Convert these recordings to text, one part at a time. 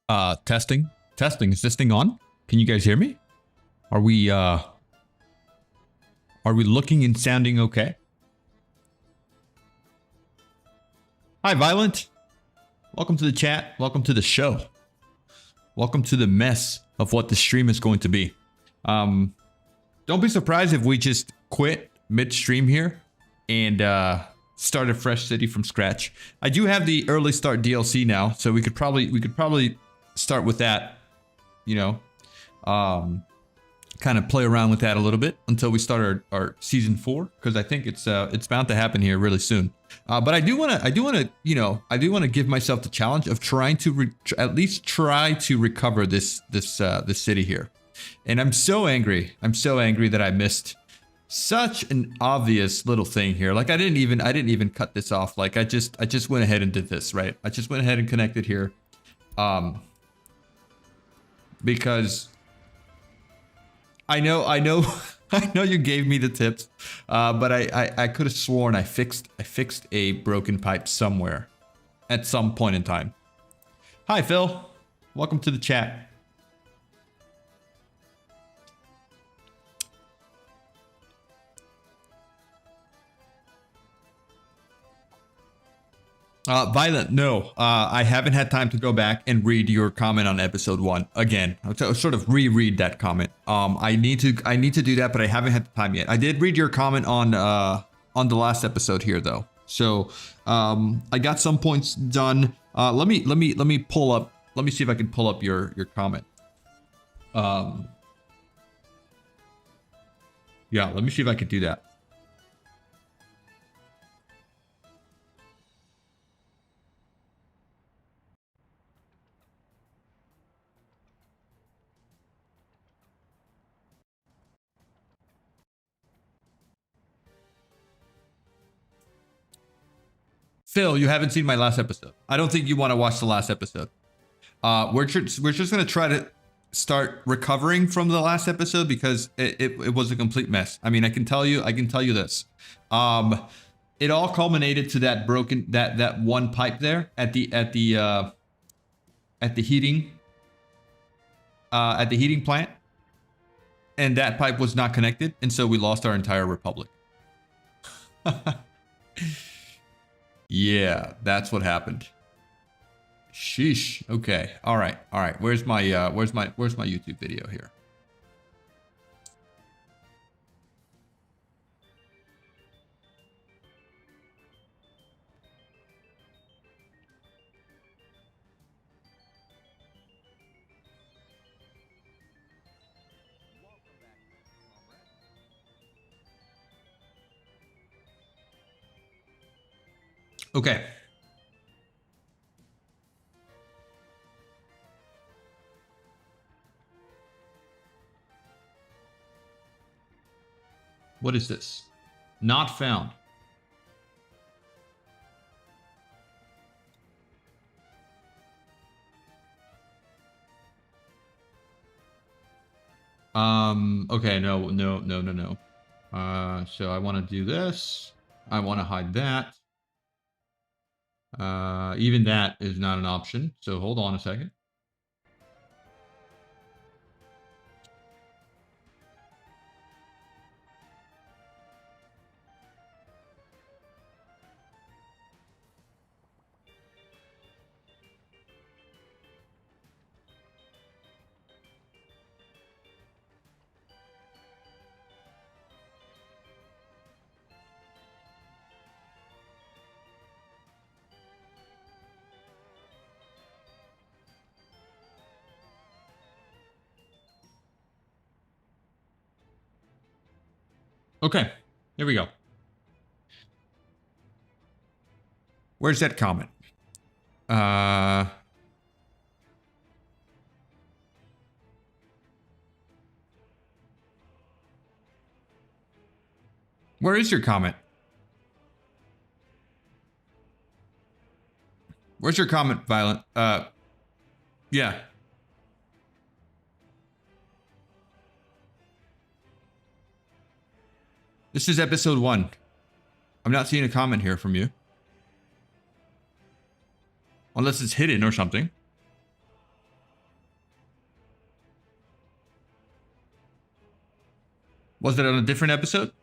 Testing. Testing. Is this thing on? Can you guys hear me? Are we looking and sounding okay? Hi, Violent. Welcome to the chat. Welcome to the show. Welcome to the mess of what the stream is going to be. Don't be surprised if we just quit midstream here and start a fresh city from scratch. I do have the early start DLC now, so we could probably start with that, you know, kind of play around with that a little bit until we start our season 4, because I think it's bound to happen here really soon. But I do want to give myself the challenge of trying to at least try to recover this city here. And I'm so angry that I missed such an obvious little thing here. Like I didn't even cut this off. Like I just went ahead and did this, right? I just went ahead and connected here. Because I know I know you gave me the tips, but I could have sworn I fixed a broken pipe somewhere at some point in time. Hi Phil, welcome to the chat. Violent, no. I haven't had time to go back and read your comment on episode 1 again. So sort of reread that comment. I need to do that, but I haven't had the time yet. I did read your comment on the last episode here though. So I got some points done. Let me pull up. Let me see if I can pull up your comment. Yeah, let me see if I can do that. Phil, you haven't seen my last episode. I don't think you want to watch the last episode. We're just gonna try to start recovering from the last episode because it was a complete mess. I mean, I can tell you this. It all culminated to that broken that one pipe there at the heating plant, and that pipe was not connected, and so we lost our entire republic. Yeah, that's what happened. Sheesh. Okay. All right. Where's my YouTube video here? Okay. What is this? Not found. Okay, no. So I want to do this. I want to hide that. Even that is not an option. So hold on a second. Okay, here we go. Where's that comment? Where is your comment? Where's your comment, Violent? Yeah. This is episode 1. I'm not seeing a comment here from you. Unless it's hidden or something. Was it on a different episode?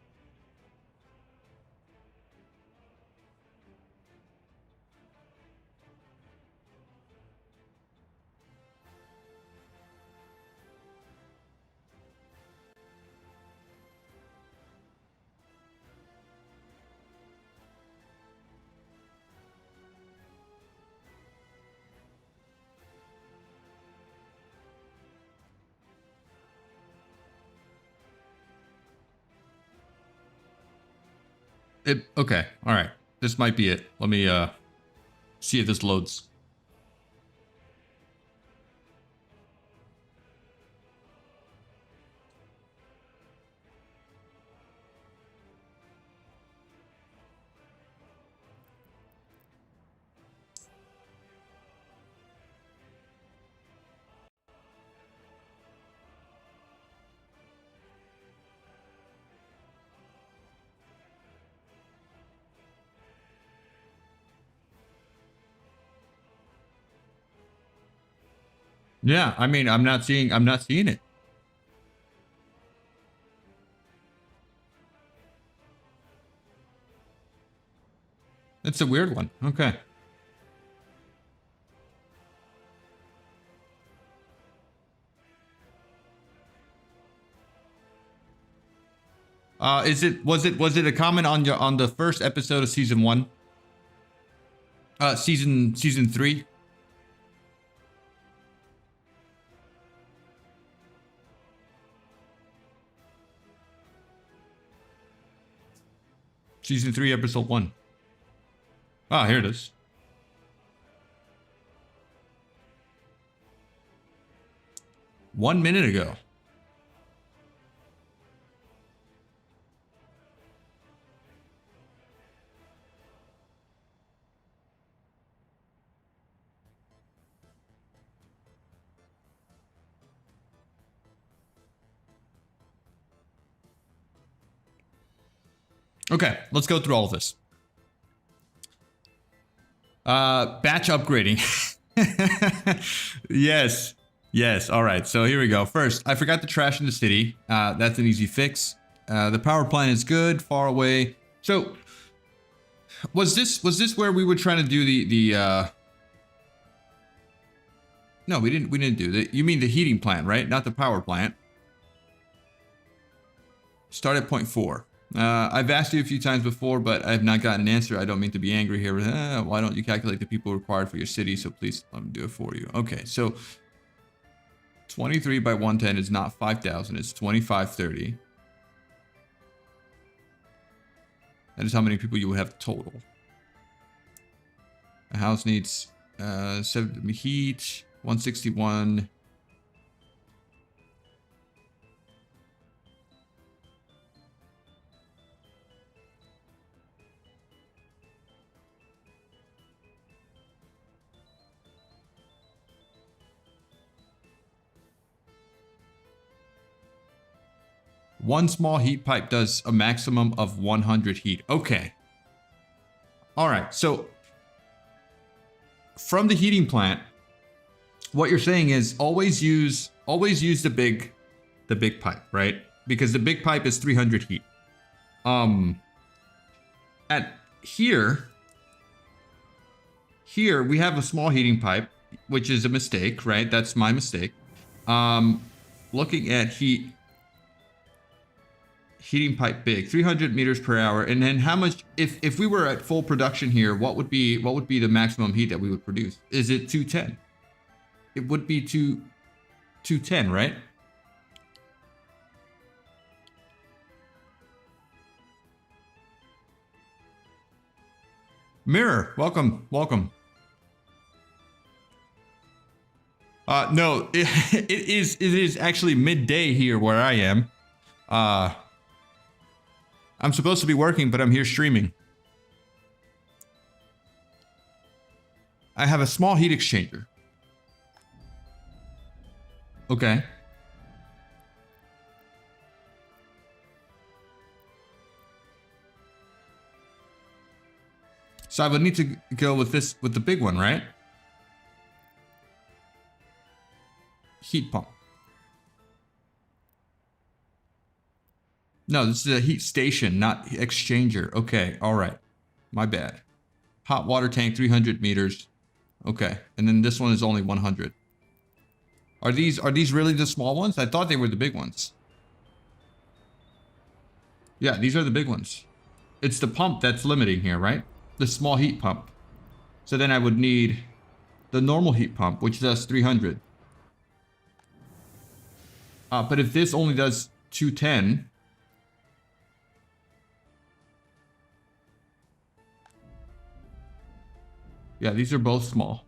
Okay. All right. This might be it. Let me see if this loads. Yeah, I mean, I'm not seeing it. It's a weird one. Okay. Was it a comment on the first episode of season 1? Season 3? Season 3, episode 1. Ah, here it is. One minute ago. Okay, let's go through all of this. Batch upgrading. Yes. Yes. All right. So here we go. First, I forgot the trash in the city. That's an easy fix. The power plant is good, far away. So was this where we were trying to do the No, we didn't do that. You mean the heating plant, right? Not the power plant. Start at point 4. I've asked you a few times before, but I have not gotten an answer. I don't mean to be angry here. Why don't you calculate the people required for your city? So please let me do it for you. Okay, so 23 by 110 is not 5,000. It's 2530. That is how many people you would have total. A house needs 7 heat, 161. One small heat pipe does a maximum of 100 heat. Okay. All right. So from the heating plant, what you're saying is always use the big pipe, right? Because the big pipe is 300 heat. At here we have a small heating pipe, which is a mistake, right? That's my mistake. Looking at heating pipe big, 300 meters per hour. And then how much, if we were at full production here, what would be the maximum heat that we would produce? Is it 210? It would be 210, right? Mirror, welcome. No, it is actually midday here where I am. I'm supposed to be working, but I'm here streaming. I have a small heat exchanger. Okay. So I would need to go with the big one, right? Heat pump. No, this is a heat station, not exchanger. Okay, all right. My bad. Hot water tank, 300 meters. Okay, and then this one is only 100. Are these really the small ones? I thought they were the big ones. Yeah, these are the big ones. It's the pump that's limiting here, right? The small heat pump. So then I would need the normal heat pump, which does 300. But if this only does 210... Yeah, these are both small.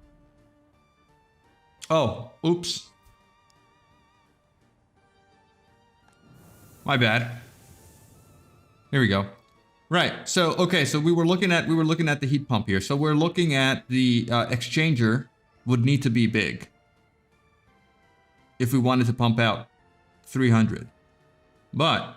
Oh, oops. My bad. Here we go. Right. So, okay. So we were looking at the heat pump here. So we're looking at the exchanger would need to be big if we wanted to pump out 300. But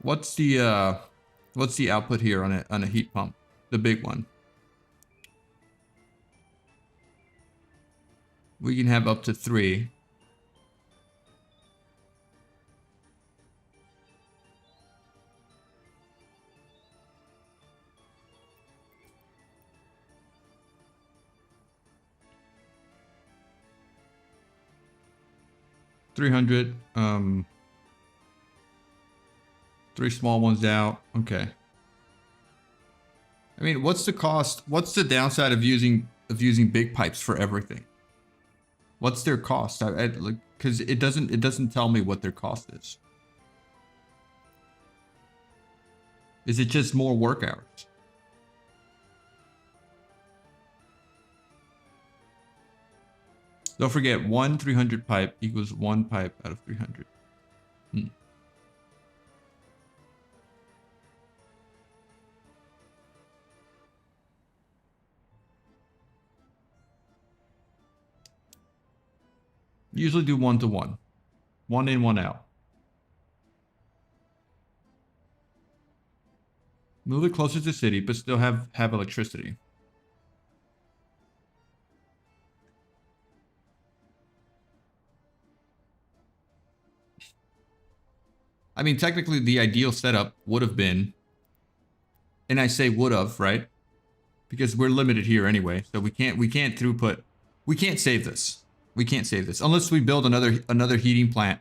what's the output here on a heat pump? The big one. We can have up to 3. $300. 3 small ones out. Okay. I mean, what's the cost? What's the downside of using big pipes for everything? What's their cost? Because it doesn't tell me what their cost is. Is it just more work hours? Don't forget, 1 300 pipe equals 1 pipe out of 300. Usually do 1 to 1. 1 in, 1 out. Move it closer to the city, but still have electricity. I mean, technically the ideal setup would have been, and I say would have, right? Because we're limited here anyway, so we can't throughput. We can't save this. We can't save this unless we build another heating plant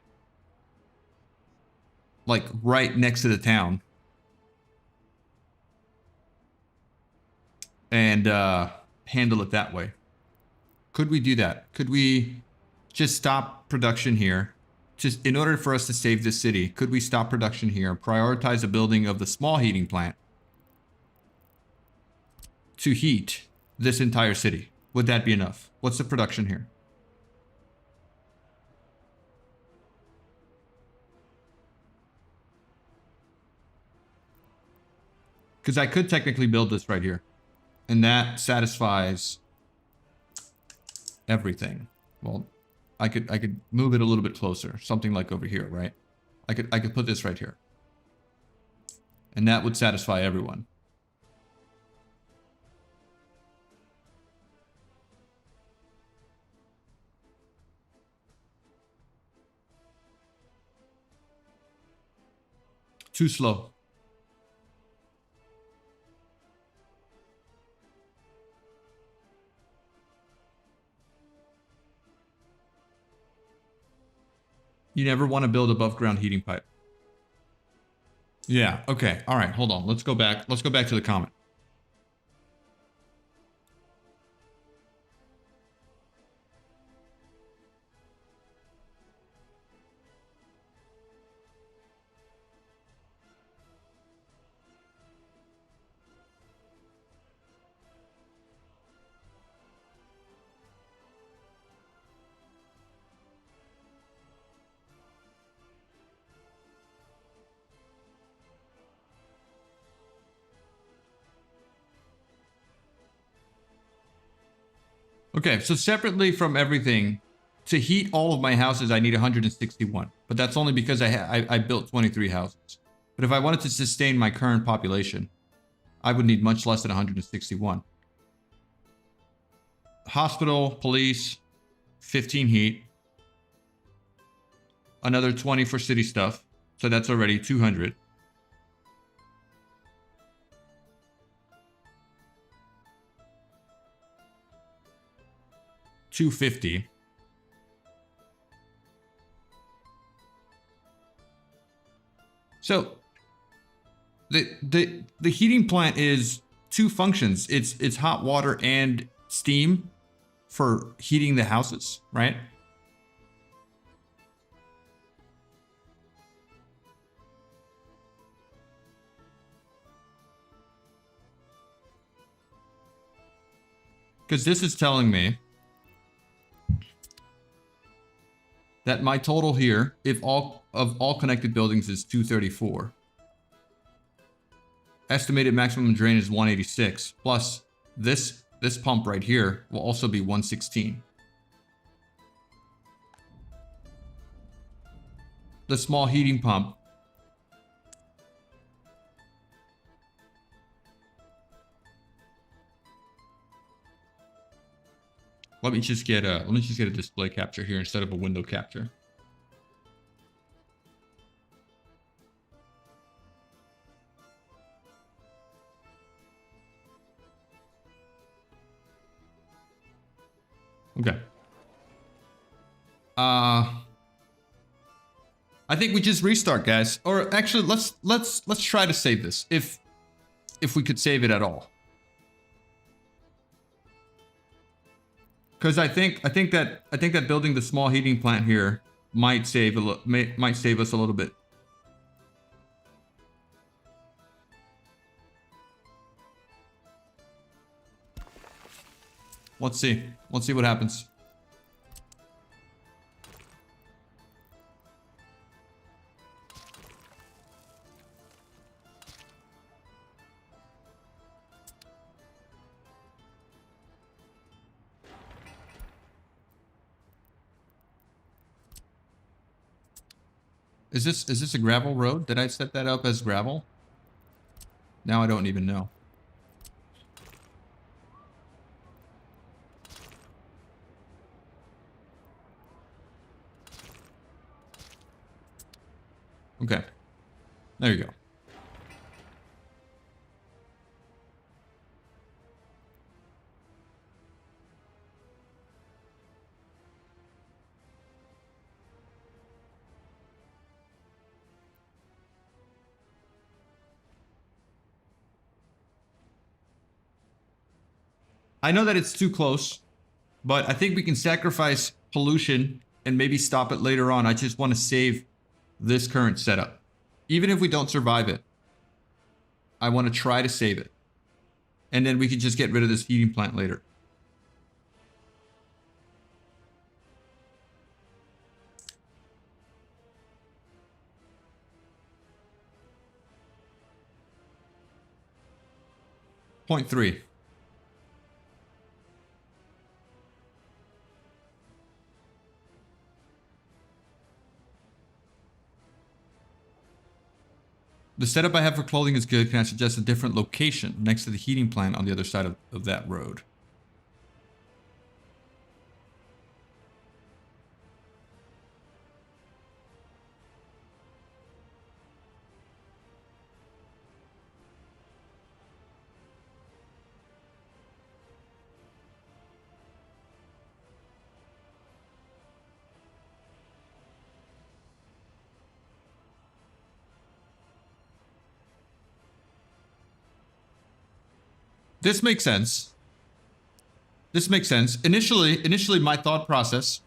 like right next to the town. And handle it that way. Could we do that? Could we just stop production here? Just in order for us to save this city, could we stop production here and prioritize the building of the small heating plant to heat this entire city? Would that be enough? What's the production here? Because I could technically build this right here. And that satisfies everything. Well, I could move it a little bit closer. Something like over here, right? I could put this right here. And that would satisfy everyone. Too slow. You never want to build above ground heating pipe. Yeah, okay. All right, hold on. Let's go back. Let's go back to the comment. Okay, so separately from everything, to heat all of my houses, I need 161. But that's only because I built 23 houses. But if I wanted to sustain my current population, I would need much less than 161. Hospital, police, 15 heat. Another 20 for city stuff. So that's already 200. $250. So the heating plant is two functions. It's hot water and steam for heating the houses, right? Because this is telling me that my total here, if all connected buildings, is 234. Estimated maximum drain is 186. Plus this pump right here will also be 116. The small heating pump. Let me just get a display capture here instead of a window capture. Okay. I think we just restart, guys. Or actually, let's try to save this if we could save it at all. Because I think that building the small heating plant here might save us a little bit. Let's see what happens. Is this a gravel road? Did I set that up as gravel? Now I don't even know. Okay. There you go. I know that it's too close, but I think we can sacrifice pollution and maybe stop it later on. I just want to save this current setup. Even if we don't survive it, I want to try to save it. And then we can just get rid of this heating plant later. Point 3. The setup I have for clothing is good. Can I suggest a different location next to the heating plant on the other side of that road? This makes sense. This makes sense. Initially my thought process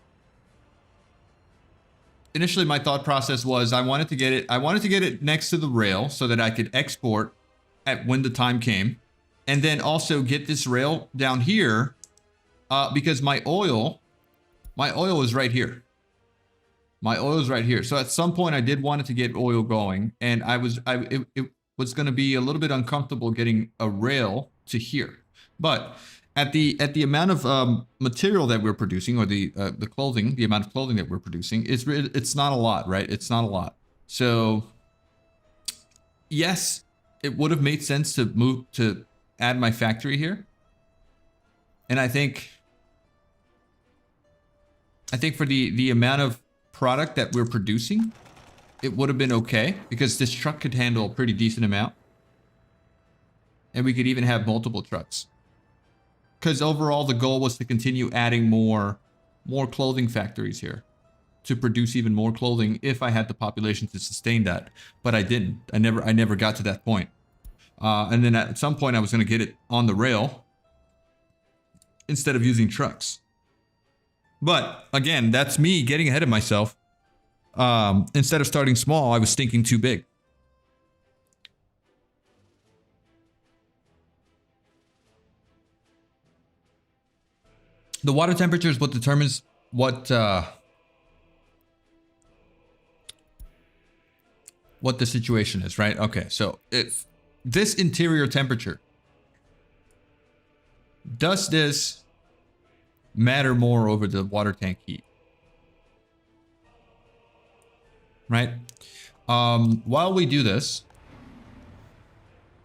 was I wanted to get it next to the rail so that I could export when the time came, and then also get this rail down here because my oil is right here. My oil is right here. So at some point I did want it to get oil going, and it was going to be a little bit uncomfortable getting a rail to here. But at the amount of material that we're producing, or the amount of clothing that we're producing, it's not a lot, right? It's not a lot. So yes, it would have made sense to move to add my factory here. And I think for the amount of product that we're producing, it would have been okay because this truck could handle a pretty decent amount. And we could even have multiple trucks. Because overall the goal was to continue adding more clothing factories here to produce even more clothing if I had the population to sustain that. But I didn't. I never got to that point. And then at some point I was going to get it on the rail instead of using trucks. But again, that's me getting ahead of myself. Instead of starting small, I was thinking too big. The water temperature is what determines what the situation is, right? Okay, so if this interior temperature, does this matter more over the water tank heat? Right? While we do this,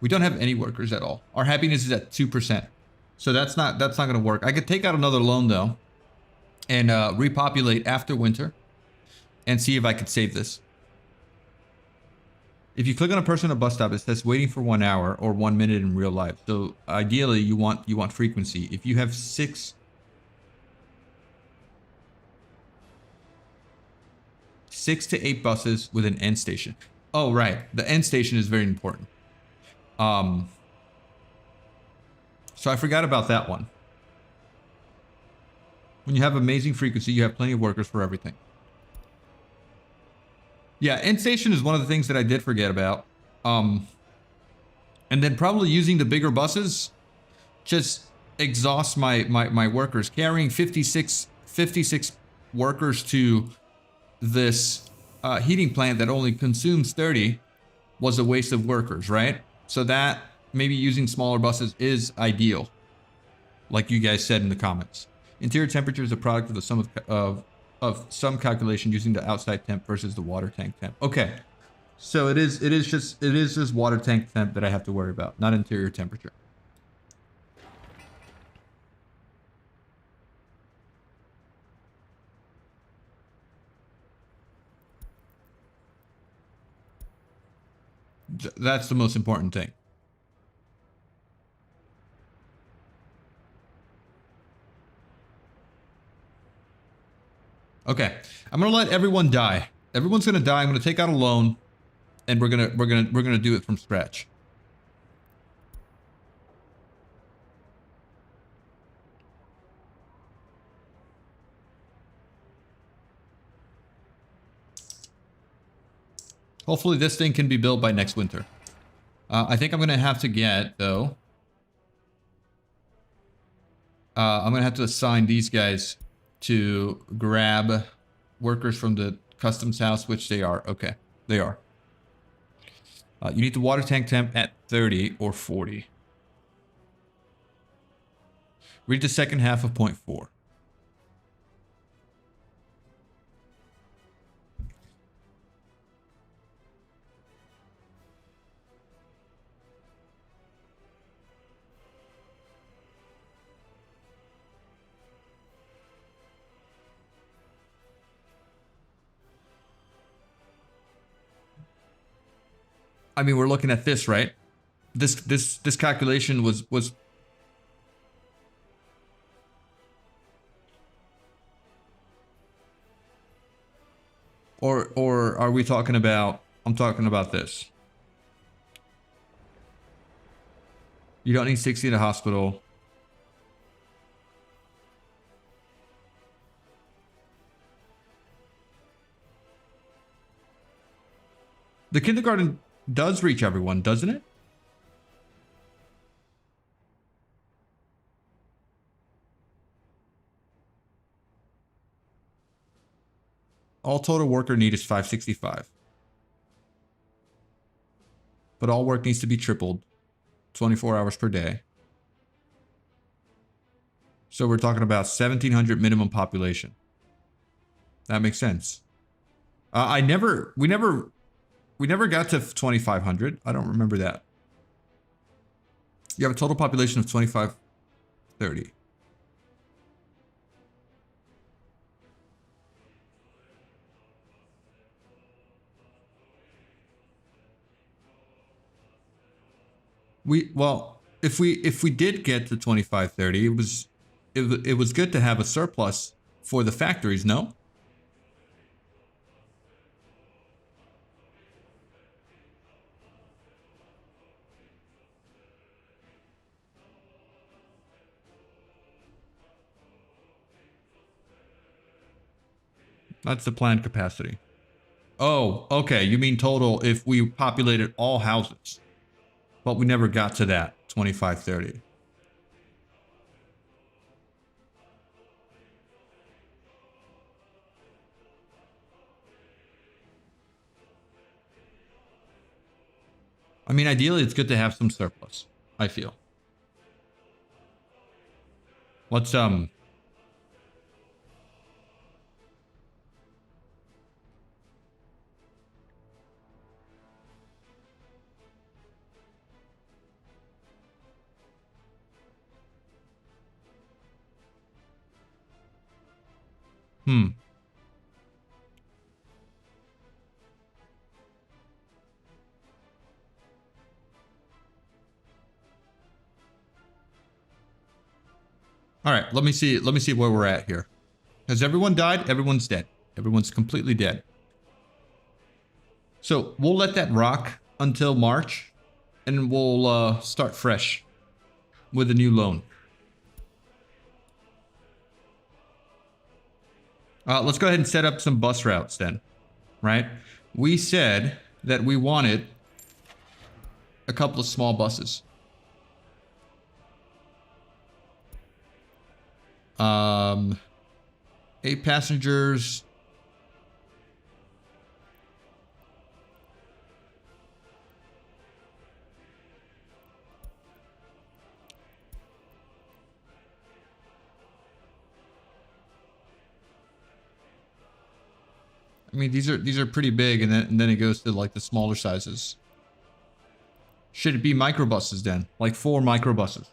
we don't have any workers at all. Our happiness is at 2%. So that's not going to work. I could take out another loan though and repopulate after winter and see if I could save this. If you click on a person at a bus stop, it says waiting for 1 hour or 1 minute in real life. So ideally you want frequency. If you have 6 to 8 buses with an end station. Oh, right. The end station is very important. So I forgot about that one. When you have amazing frequency, you have plenty of workers for everything. Yeah, end station is one of the things that I did forget about. And then probably using the bigger buses just exhausts my workers. Carrying 56 workers to this heating plant that only consumes 30 was a waste of workers, right? So that maybe using smaller buses is ideal, like you guys said in the comments. Interior temperature is a product of the sum of some calculation using the outside temp versus the water tank temp. Okay, so it is just water tank temp that I have to worry about, not interior temperature. That's the most important thing. Okay, I'm gonna let everyone die. Everyone's gonna die. I'm gonna take out a loan, and we're gonna do it from scratch. Hopefully this thing can be built by next winter. I think I'm gonna have to get though. I'm gonna have to assign these guys to grab workers from the customs house, which they are. Okay, they are. You need the water tank temp at 30 or 40. Read the second half of point 4. I mean, we're looking at this, right? This calculation was or are we talking about, I'm talking about this. You don't need 60 in a hospital. The kindergarten does reach everyone, doesn't it? All total worker need is 565. But all work needs to be tripled. 24 hours per day. So we're talking about 1,700 minimum population. That makes sense. We never got to 2,500. I don't remember that. You have a total population of 2530. Well, if we did get to 2530, it was good to have a surplus for the factories, no? That's the planned capacity. Oh, okay. You mean total if we populated all houses. But we never got to that 2530. I mean, ideally, it's good to have some surplus, I feel. Let's, All right, let me see where we're at here. Has everyone died? Everyone's dead. Everyone's completely dead. So we'll let that rock until March, and we'll start fresh with a new loan. Let's go ahead and set up some bus routes then, right? We said that we wanted a couple of small buses. 8 passengers. I mean, these are pretty big, and then it goes to like the smaller sizes. Should it be microbuses then? Like 4 microbuses?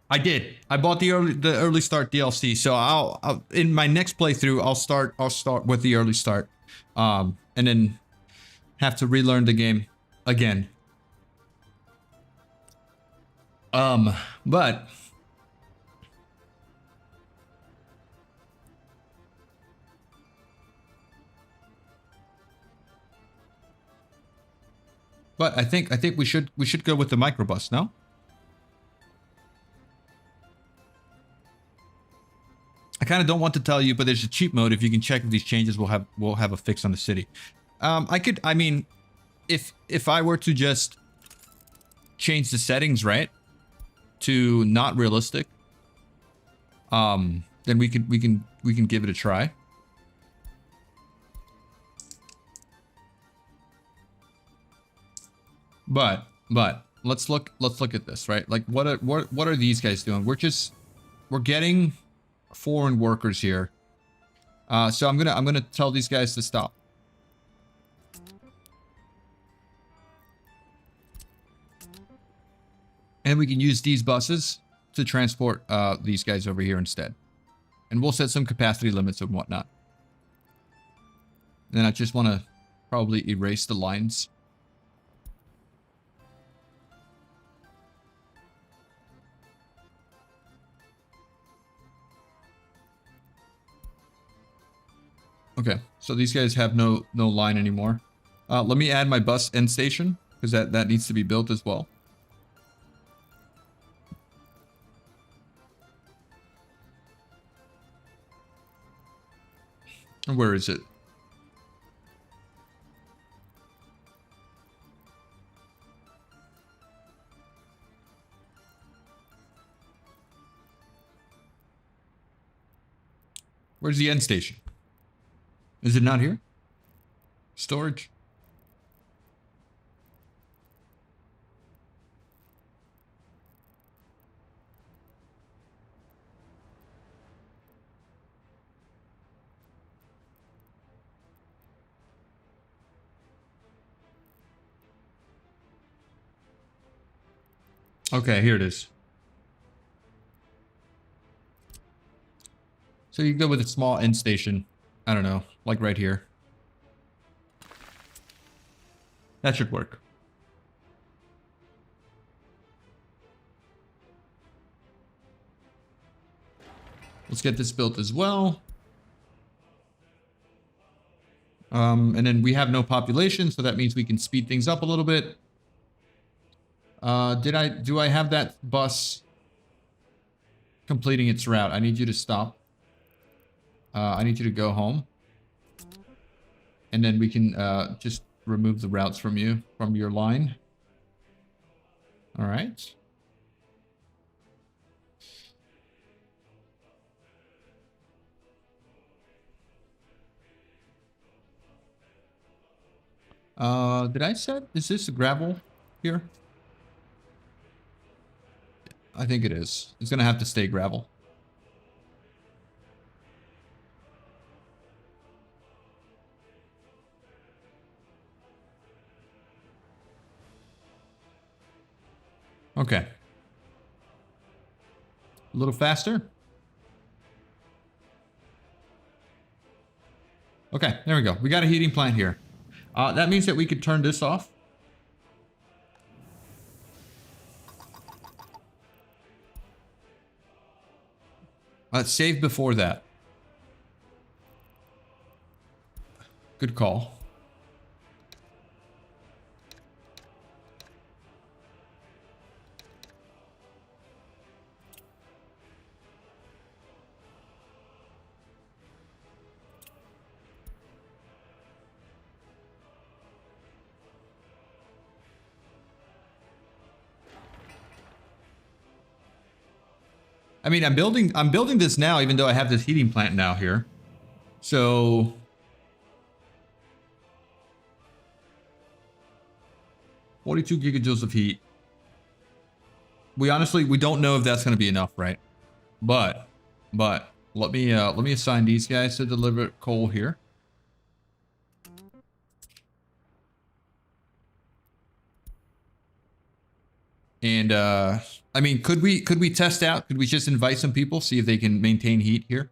I did. I bought the early start DLC. So I'll in my next playthrough I'll start with the early start, and then have to relearn the game again. But I think we should go with the microbus. No. I kind of don't want to tell you, but there's a cheat mode. If you can check if these changes will have a fix on the city. I mean, if I were to just change the settings, right, to not realistic, then we can give it a try. But let's look at this, right? Like what are these guys doing? We're getting foreign workers here. So I'm gonna tell these guys to stop. And we can use these buses to transport these guys over here instead. And we'll set some capacity limits and whatnot. And then I just want to probably erase the lines. Okay, so these guys have no line anymore. Let me add my bus end station, because that needs to be built as well. Where is it? Where's the end station? Is it not here? Storage. Okay, here it is. So you go with a small end station. I don't know, like right here. That should work. Let's get this built as well. And then we have no population, so that means we can speed things up a little bit. Do I have that bus completing its route? I need you to stop. I need you to go home. And then we can just remove the routes from your line. All right. Did I set? Is this gravel here? I think it is. It's gonna have to stay gravel. Okay. A little faster. Okay, there we go. We got a heating plant here. That means that we could turn this off. Let's save before that. Good call. I mean, I'm building this now, even though I have this heating plant now here. So 42 gigajoules of heat. We don't know if that's going to be enough, right? But let me assign these guys to deliver coal here. And I mean, could we test out? Could we just invite some people, see if they can maintain heat here?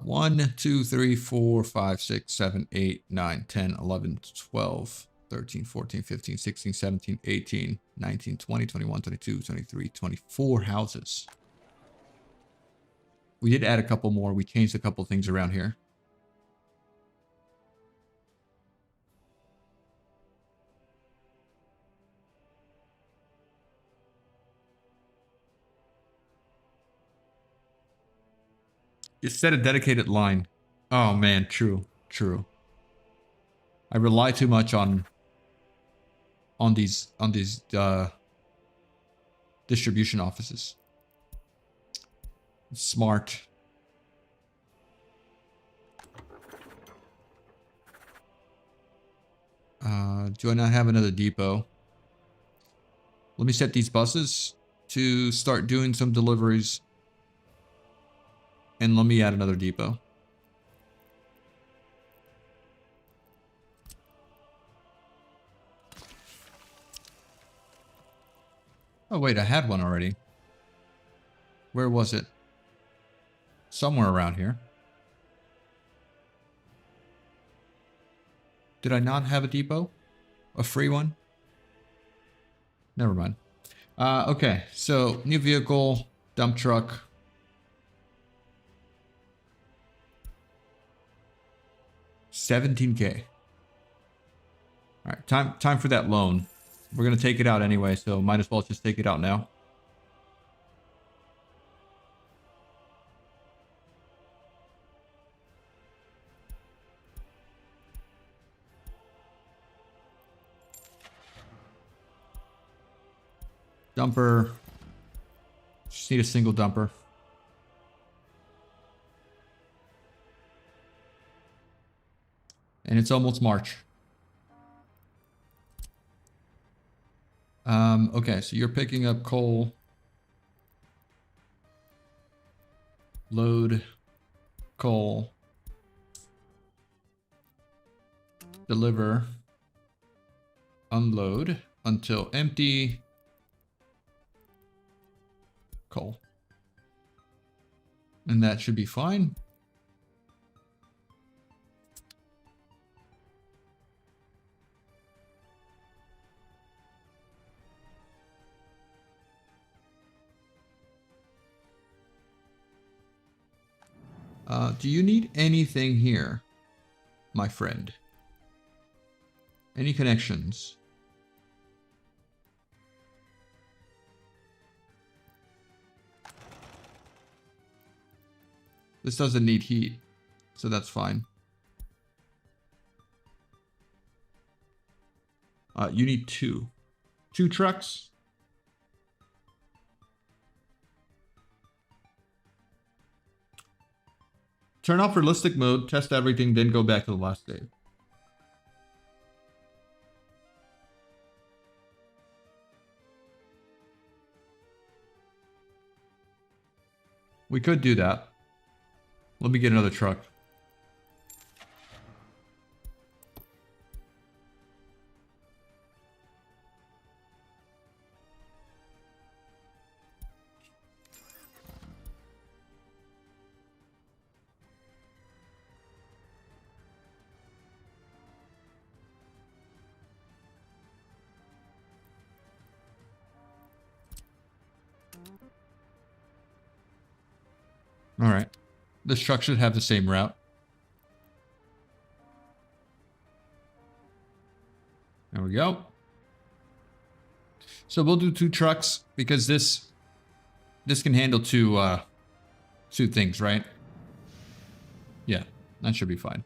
One, 2, 3, 4, 5, 6, 7, 8, 9, 10, 11, 12, 13, 14, 15, 16, 17, 18, 19, 20, 21, 22, 23, 24 houses. We did add a couple more. We changed a couple things around here. Just set a dedicated line. Oh man, true. I rely too much on these distribution offices. Smart. Do I not have another depot? Let me set these buses to start doing some deliveries. And let me add another depot. Oh wait, I had one already. Where was it? Somewhere around here. Did I not have a depot? A free one? Never mind. Okay, so new vehicle, dump truck. $17K. All right, time for that loan. We're gonna take it out anyway, so might as well just take it out now. Dumper. Just need a single dumper. And it's almost March. Okay, so you're picking up coal. Load coal. Deliver. Unload until empty. Coal. And that should be fine. Do you need anything here, my friend? Any connections? This doesn't need heat, so that's fine. You need two trucks. Turn off realistic mode, test everything, then go back to the last save. We could do that. Let me get another truck. All right. This truck should have the same route. There we go. So we'll do two trucks because this can handle two things, right? Yeah, that should be fine.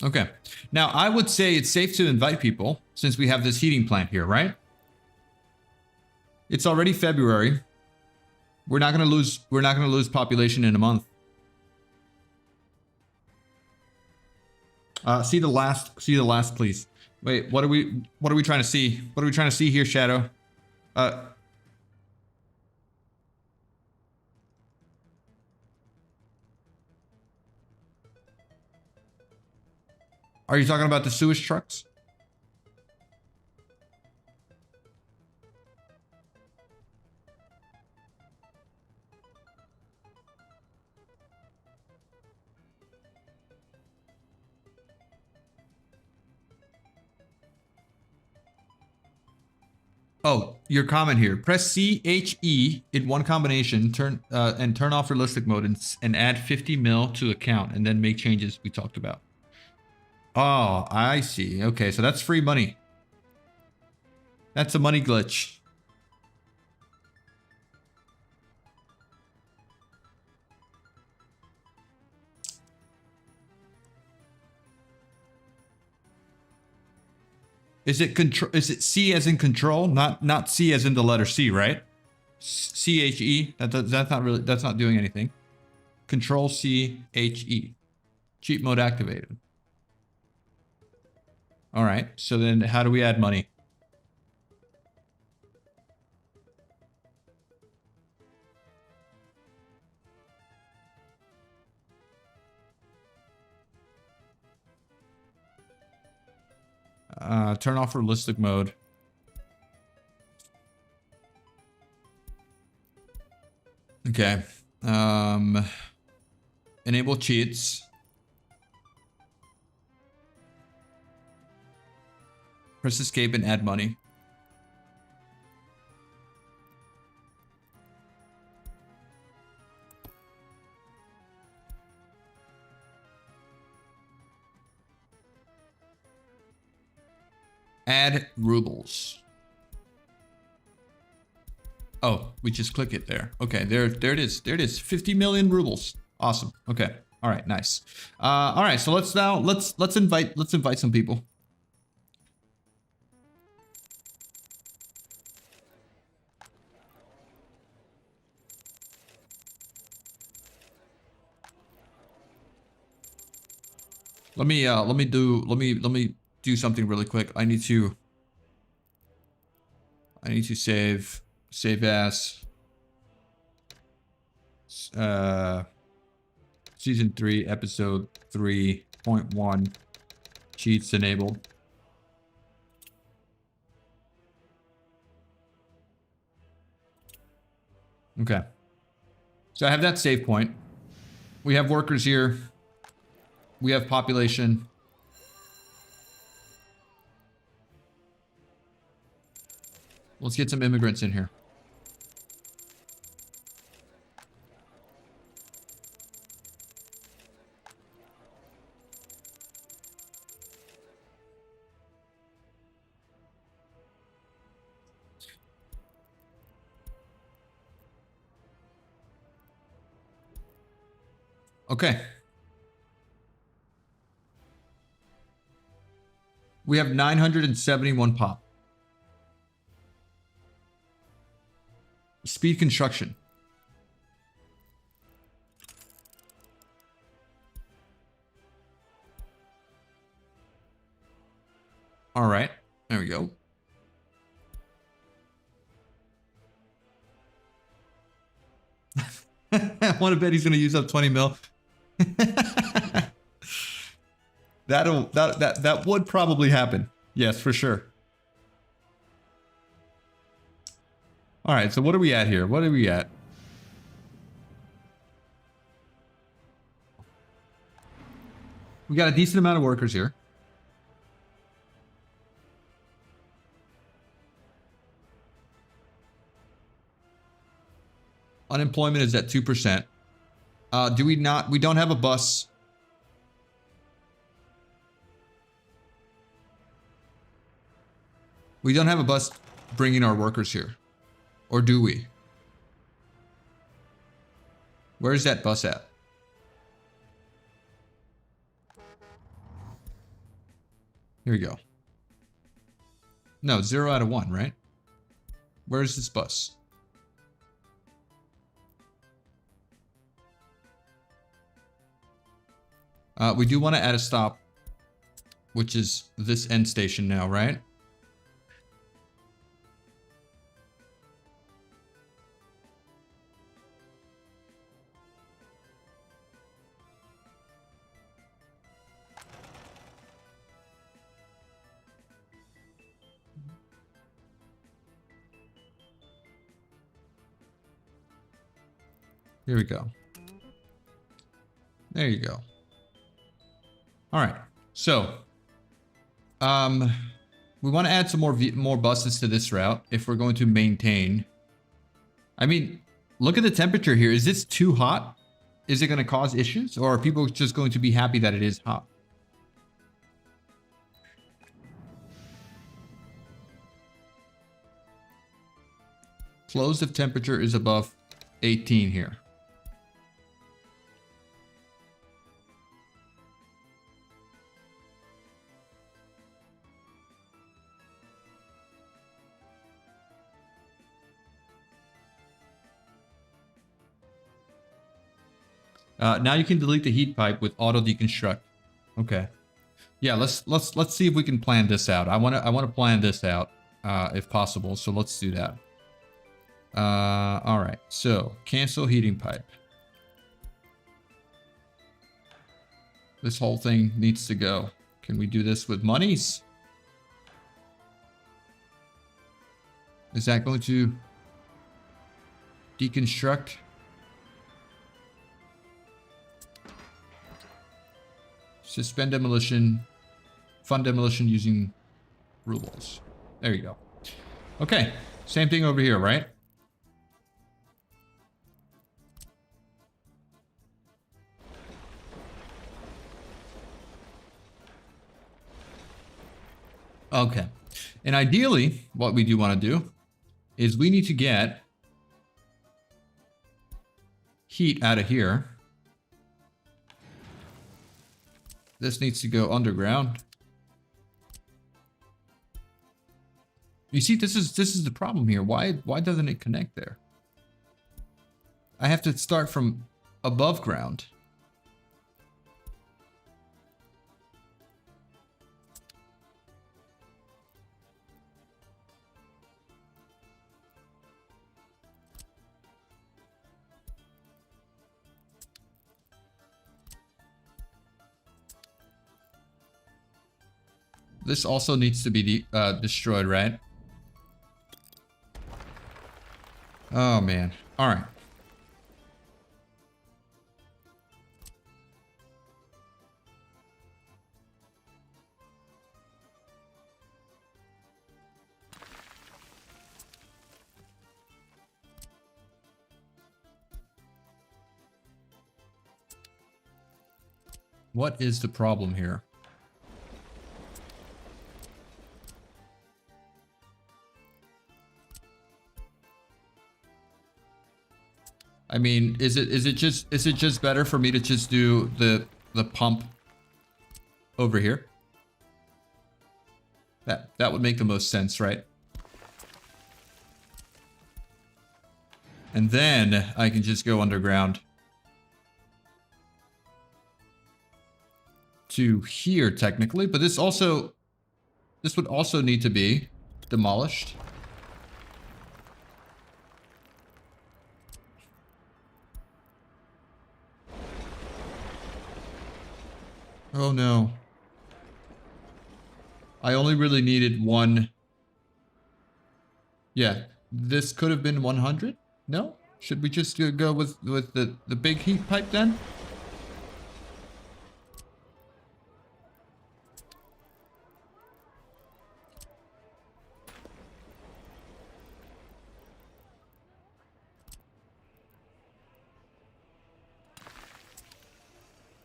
Okay. Now I would say it's safe to invite people since we have this heating plant here, right? It's already February. We're not gonna lose population in a month. See the last, please. Wait, what are we trying to see? What are we trying to see here, Shadow? Are you talking about the sewage trucks? Oh, your comment here. Press CHE in one combination, turn off realistic mode and add 50 mil to account and then make changes we talked about. Oh, I see. Okay, so that's free money. That's a money glitch. Is it control? Is it C as in control, not C as in the letter C, right? CHE. That's not really. That's not doing anything. Control CHE. Cheat mode activated. All right. So then, how do we add money? Turn off realistic mode. Okay. Enable cheats. Press escape and add money. Add rubles. Oh, we just click it there. Okay, there it is. There it is. 50 million rubles. Awesome. Okay. All right, nice. All right, so let's invite some people. Let me do something really quick. I need to save as season 3 episode 3.1 cheats enabled. Okay. So I have that save point. We have workers here. We have population. Let's get some immigrants in here. Okay. We have 971 pop. Speed construction. All right. There we go. I want to bet he's going to use up 20 mil. That would probably happen. Yes, for sure. All right, so what are we at here? What are we at? We got a decent amount of workers here. Unemployment is at 2%. We don't have a bus. We don't have a bus bringing our workers here. Or do we? Where's that bus at? Here we go. No, 0 out of 1, right? Where's this bus? We do want to add a stop, which is this end station now, right? Here we go. There you go. All right. So, we want to add some more buses to this route if we're going to maintain. I mean, look at the temperature here. Is this too hot? Is it going to cause issues, or are people just going to be happy that it is hot? Close if temperature is above 18 here. Now you can delete the heat pipe with auto deconstruct. Okay. Yeah, let's see if we can plan this out. I want to plan this out if possible. So let's do that. All right. So cancel heating pipe. This whole thing needs to go. Can we do this with monies? Is that going to deconstruct? Suspend demolition, fund demolition using rules. There you go. Okay, same thing over here, right? Okay, and ideally, what we do want to do is we need to get heat out of here. This needs to go underground. You see, this is the problem here. Why doesn't it connect there? I have to start from above ground. This also needs to be destroyed, right? Oh, man. All right. What is the problem here? I mean, is it just better for me to just do the pump over here? That would make the most sense, right? And then I can just go underground to here technically, but this would also need to be demolished. Oh no. I only really needed one. Yeah, this could have been 100? No? Should we just go with the big heat pipe then?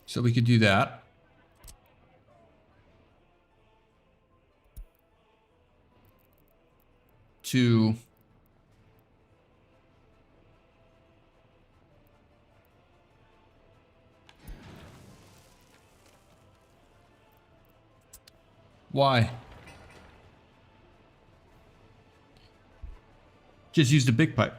So we could do that. To why? Just use the big pipe.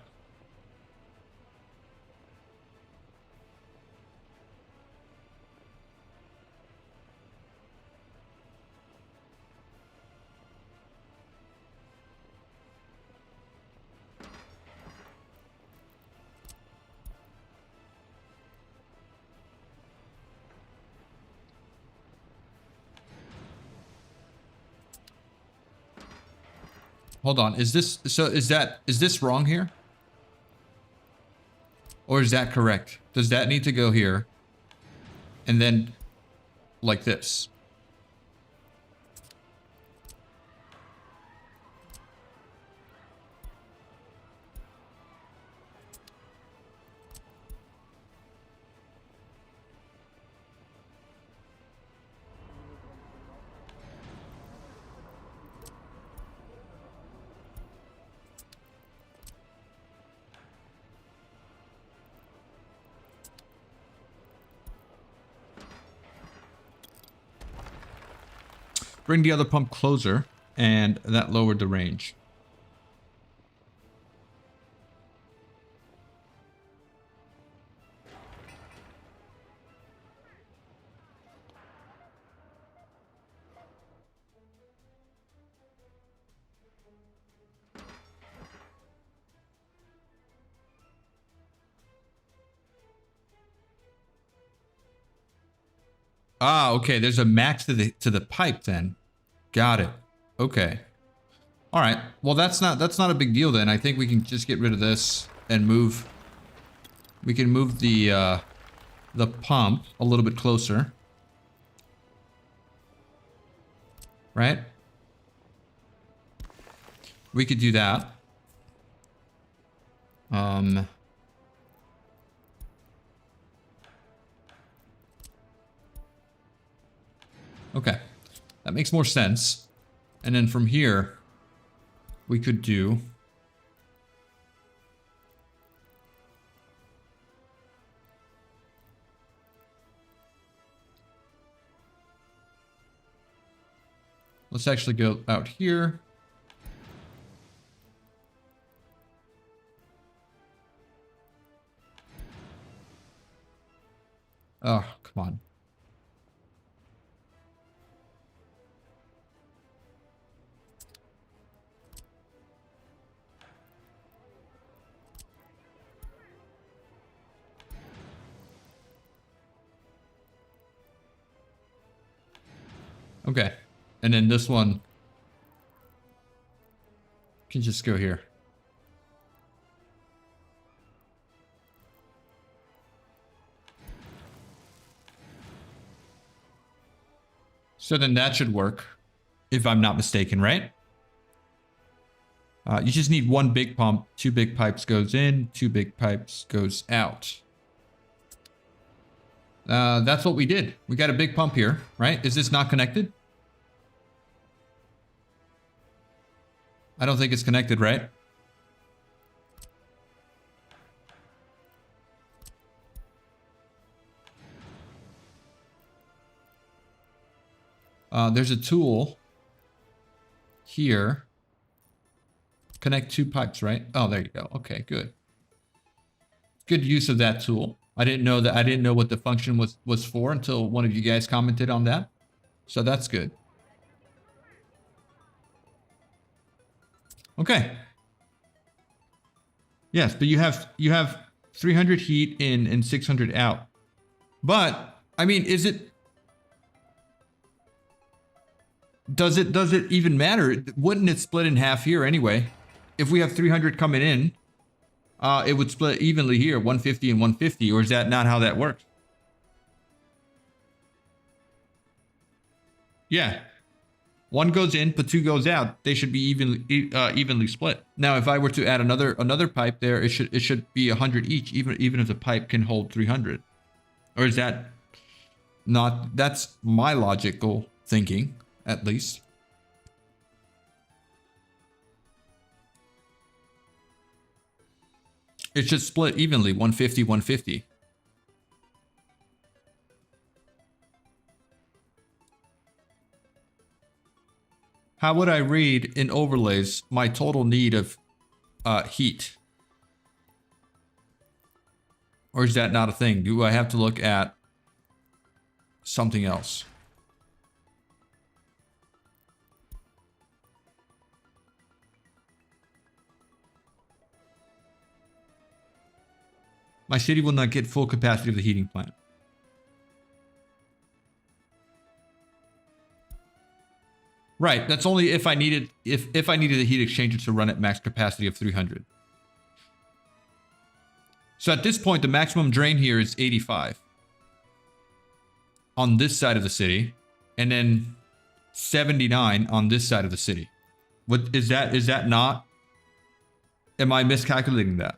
Hold on, is this wrong here? Or is that correct? Does that need to go here? And then like this? Bring the other pump closer, and that lowered the range. Ah, okay. There's a max to the pipe then. Got it. Okay. All right. Well, that's not a big deal then. I think we can just get rid of this and move. We can move the pump a little bit closer. Right? We could do that. Okay. That makes more sense. And then from here, we could do Let's actually go out here. Oh, come on. Okay. And then this one can just go here. So then that should work, if I'm not mistaken, right? You just need one big pump, 2 big pipes goes in, 2 big pipes goes out. That's what we did. We got a big pump here, right? Is this not connected? I don't think it's connected, right? There's a tool here. Connect 2 pipes, right? Oh, there you go. Okay, good. Good use of that tool. I didn't know that. I didn't know what the function was for until one of you guys commented on that. So that's good. Okay. Yes, but you have 300 heat in and 600 out. But I mean, does it even matter? Wouldn't it split in half here anyway? If we have 300 coming in, it would split evenly here, 150 and 150, or is that not how that works? Yeah. 1 goes in, but 2 goes out. They should be evenly split. Now, if I were to add another pipe there, it should be 100 each, even if the pipe can hold 300. Or is that not? That's my logical thinking, at least. It should split evenly, 150, 150. How would I read in overlays my total need of heat? Or is that not a thing? Do I have to look at something else? My city will not get full capacity of the heating plant. Right, that's only if I needed if I needed a heat exchanger to run at max capacity of 300. So at this point, the maximum drain here is 85 on this side of the city, and then 79 on this side of the city. What is that? Is that not? Am I miscalculating that?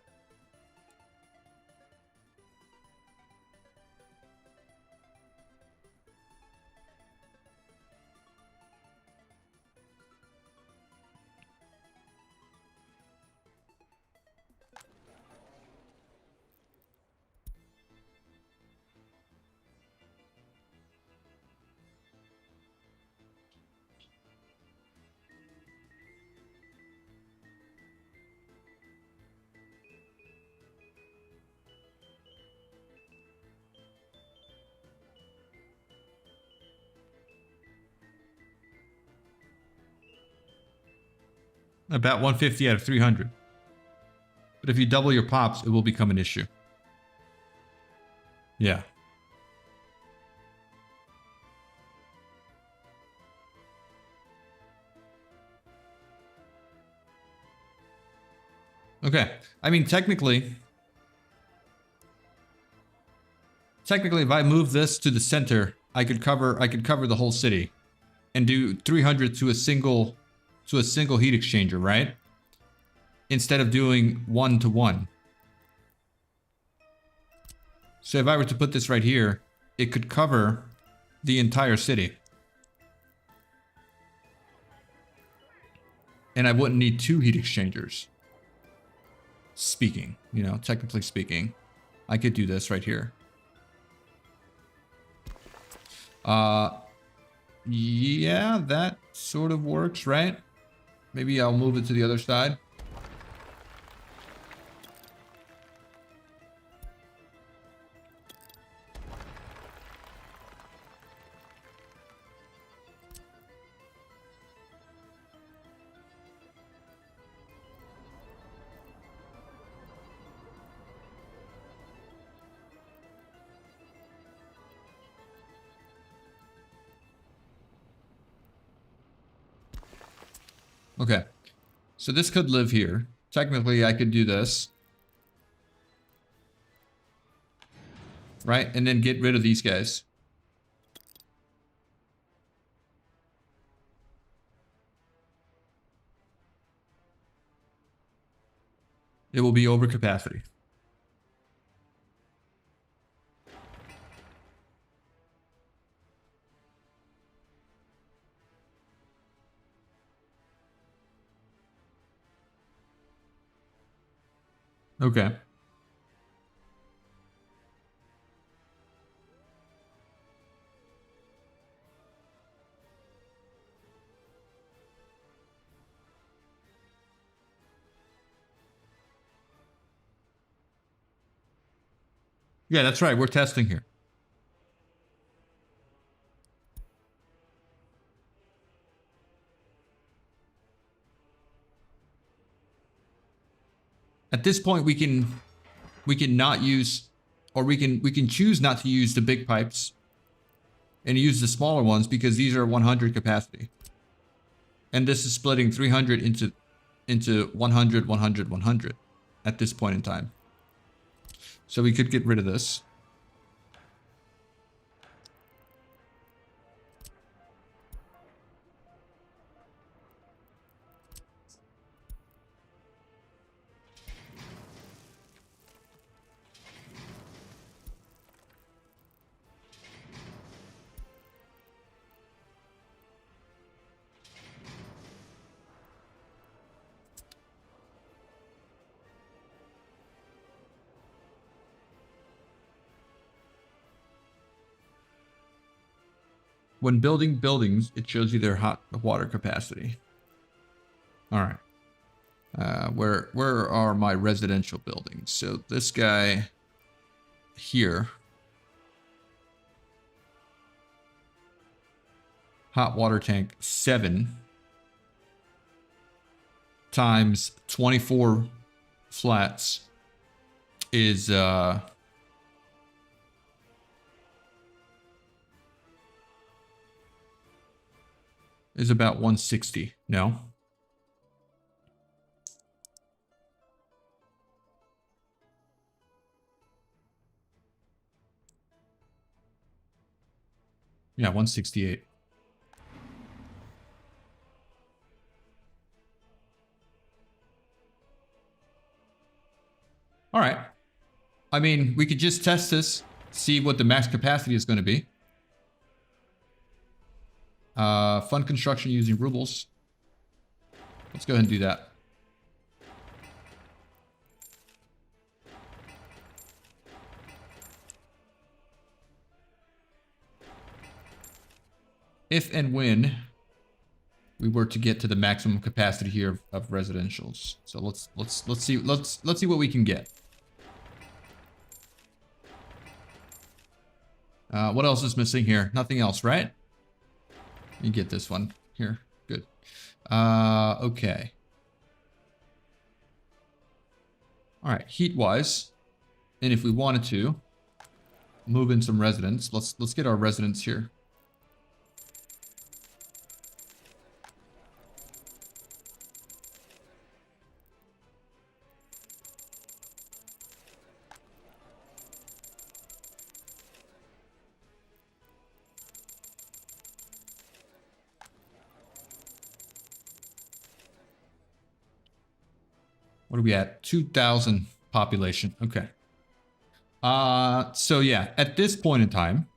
About 150 out of 300. But if you double your pops, it will become an issue. Yeah. Okay. I mean, technically, if I move this to the center, I could cover the whole city and do 300 to a single heat exchanger, right? Instead of doing 1 to 1. So if I were to put this right here, it could cover the entire city. And I wouldn't need 2 heat exchangers. Speaking, you know, technically speaking, I could do this right here. Yeah, that sort of works, right? Maybe I'll move it to the other side. Okay. So this could live here. Technically, I could do this. Right? And then get rid of these guys. It will be over capacity. Okay. Yeah, that's right. We're testing here. At this point, we can not use, or we can choose not to use the big pipes and use the smaller ones because these are 100 capacity. And this is splitting 300 into 100, 100, 100 at this point in time. So we could get rid of this. When building buildings, it shows you their hot water capacity. All right. Where are my residential buildings? So this guy here, hot water tank 7 times 24 flats is about 160. No. Yeah, 168. All right. I mean, we could just test this, see what the max capacity is going to be. Fund construction using rubles. Let's go ahead and do that. If and when we were to get to the maximum capacity here of residentials. So let's see what we can get. What else is missing here? Nothing else, right? You get this one here. Good. Okay. All right, heat-wise, and if we wanted to move in some residents, let's get our residents here. What are we at? 2,000 population. Okay. So yeah, at this point in time,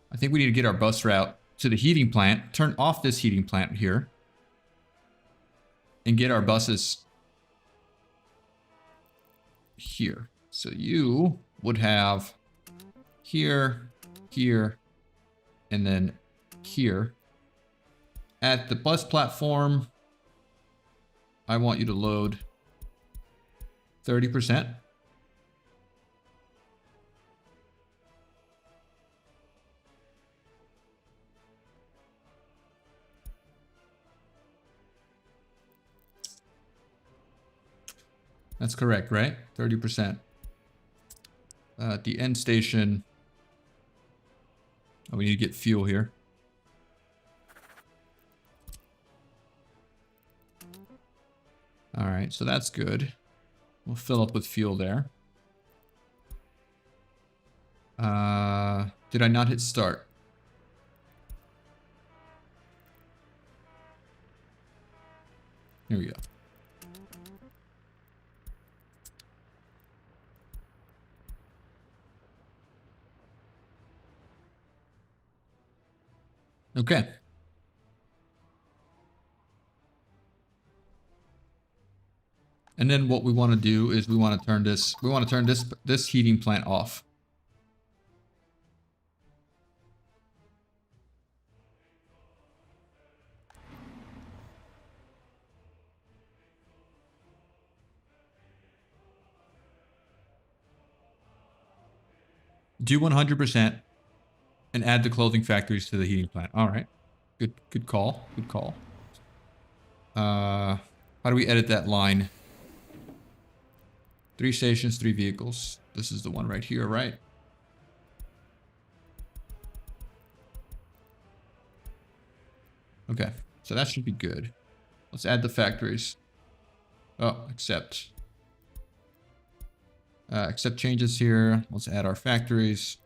I think we need to get our bus route to the heating plant, turn off this heating plant here, and get our buses here. So you would have here, here, And then here at the bus platform, I want you to load 30%. That's correct, right? 30%. At the end station, oh, we need to get fuel here. All right, so that's good. We'll fill up with fuel there. Did I not hit start? Here we go. Okay. And then what we want to do is we want to turn this heating plant off. Do 100% and add the clothing factories to the heating plant. All right. Good call. Good call. How do we edit that line? 3 stations, 3 vehicles. This is the one right here, right? Okay, so that should be good. Let's add the factories. Oh, accept. Accept changes here. Let's add our factories.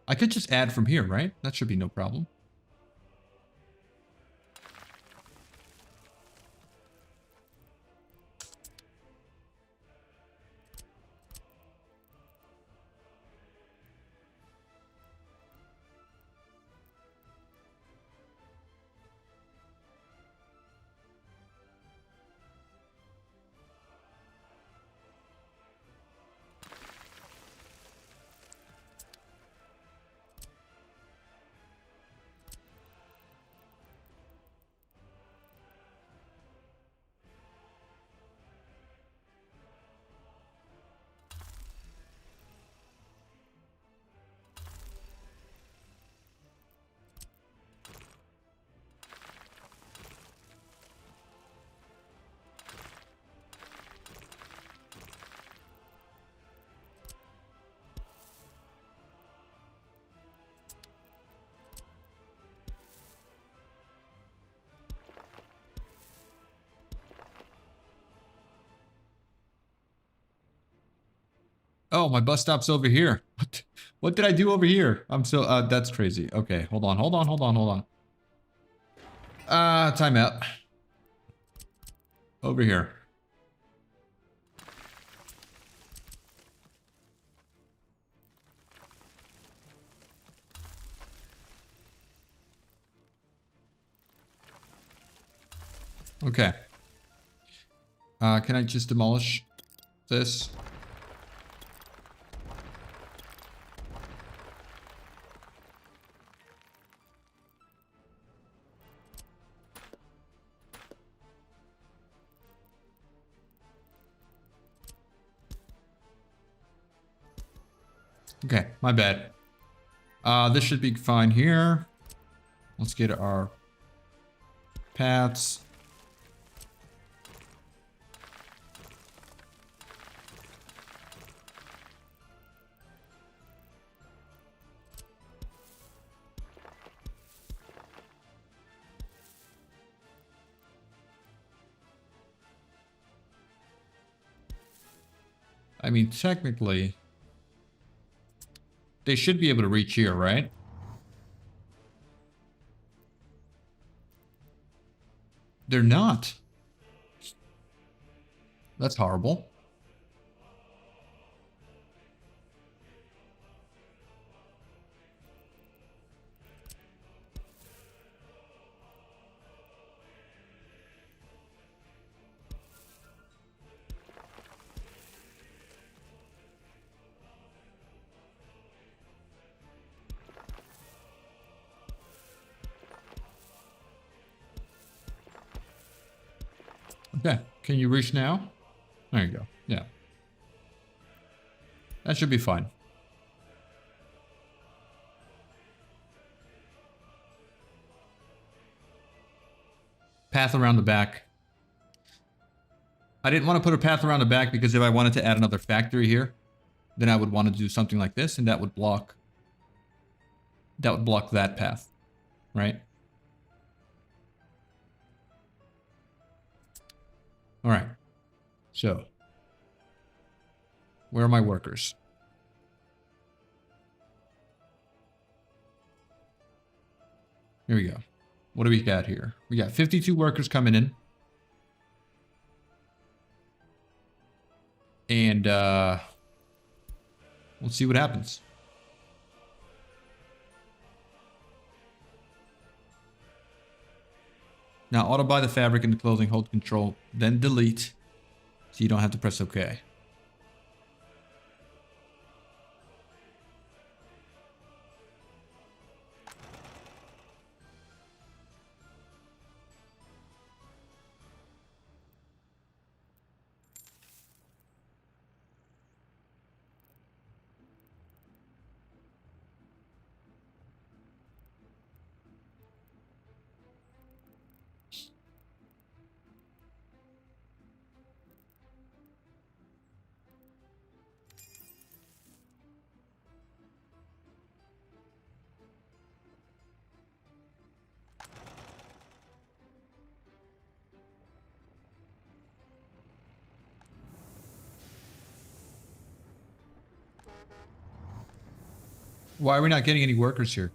I could just add from here, right? That should be no problem. Oh, my bus stop's over here. What did I do over here? I'm so, that's crazy. Okay, hold on. Timeout. Over here. Okay. Can I just demolish this? Okay, my bad. This should be fine here. Let's get our paths. I mean, technically, they should be able to reach here, right? They're not. That's horrible. Okay. Can you reach now? There you go. Yeah. That should be fine. Path around the back. I didn't want to put a path around the back because if I wanted to add another factory here, then I would want to do something like this, and that would block that path, right? All right. So, where are my workers? Here we go. What do we got here? We got 52 workers coming in. And let's see what happens. Now, auto buy the fabric and the clothing, hold control, then delete, so you don't have to press OK. Why are we not getting any workers here?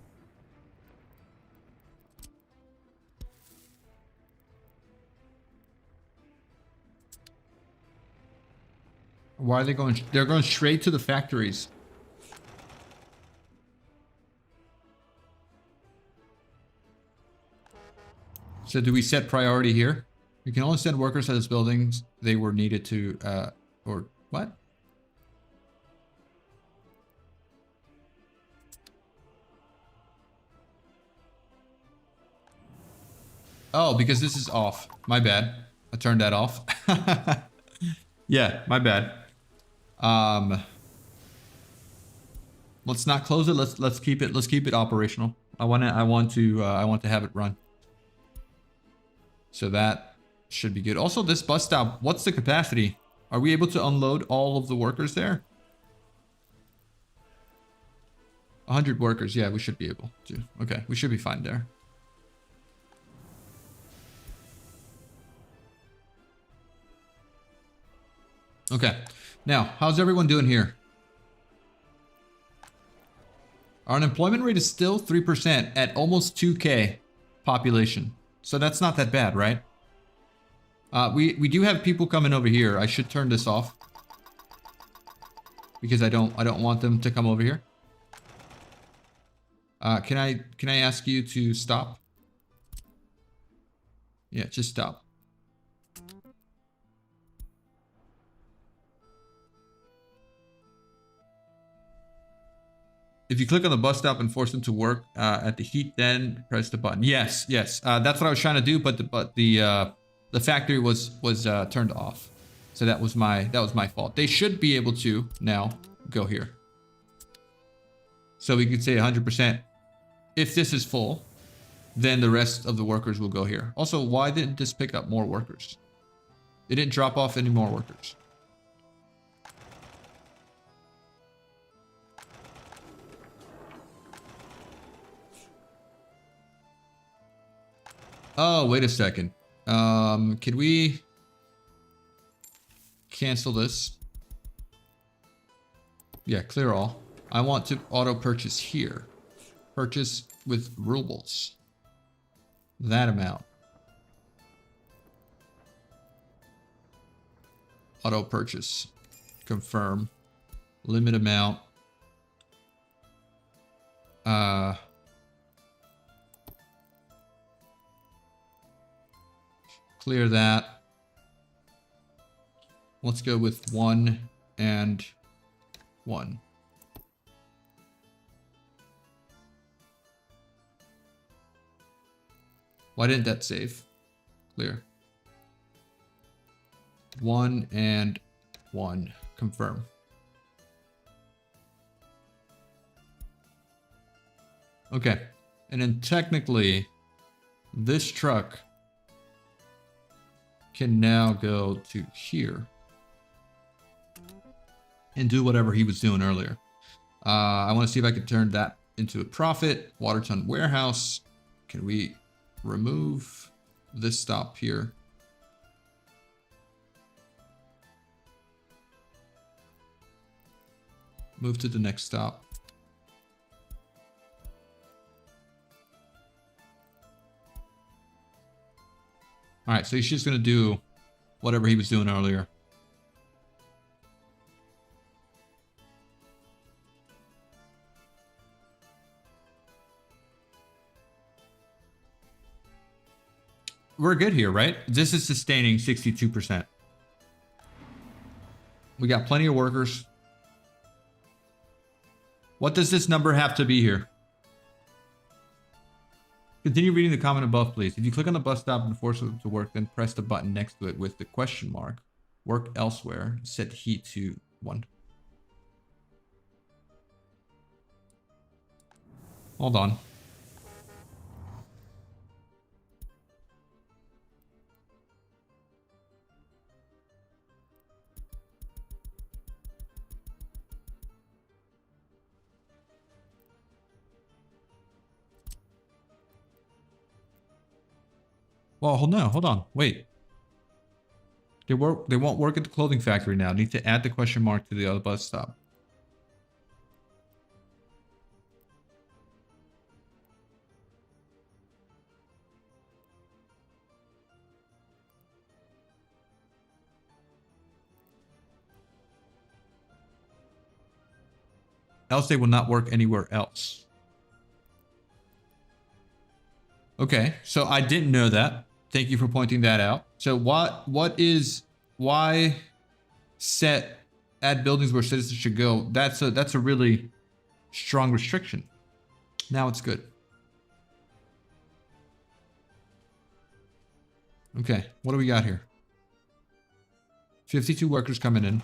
Why are they going? They're going straight to the factories. So do we set priority here? We can only send workers to those buildings they were needed to, or what? Oh, because this is off. My bad. I turned that off. Yeah, my bad. Let's not close it. Let's keep it operational. I want to have it run. So that should be good. Also, this bus stop, what's the capacity? Are we able to unload all of the workers there? 100 workers. Yeah, we should be able to. Okay, we should be fine there. Okay, now, how's everyone doing here? Our unemployment rate is still 3% at almost 2K population. So that's not that bad, right? We do have people coming over here. I should turn this off because I don't want them to come over here. Can I ask you to stop? Yeah, just stop. If you click on the bus stop and force them to work at the heat, then press the button. Yes, yes, that's what I was trying to do, but the factory was turned off, so that was my fault. They should be able to now go here. So we could say 100%. If this is full, then the rest of the workers will go here. Also, why didn't this pick up more workers? It didn't drop off any more workers. Oh, wait a second. Can we cancel this? Yeah, clear all. I want to auto purchase here. Purchase with rubles. That amount. Auto purchase. Confirm. Limit amount. Clear that. Let's go with 1 and 1. Why didn't that save? Clear. 1 and 1. Confirm. Okay. And then technically, this truck can now go to here and do whatever he was doing earlier. I want to see if I can turn that into a profit. Waterton warehouse. Can we remove this stop here? Move to the next stop. All right, so he's just going to do whatever he was doing earlier. We're good here, right? This is sustaining 62%. We got plenty of workers. What does this number have to be here? Continue reading the comment above, please. If you click on the bus stop and force it to work, then press the button next to it with the question mark. Work elsewhere. Set heat to 1. Hold on. Well, hold on. Wait. They won't work at the clothing factory now. Need to add the question mark to the other bus stop. Else they will not work anywhere else. Okay, so I didn't know that. Thank you for pointing that out. So why set add buildings where citizens should go? That's a really strong restriction. Now it's good. Okay, what do we got here? 52 workers coming in.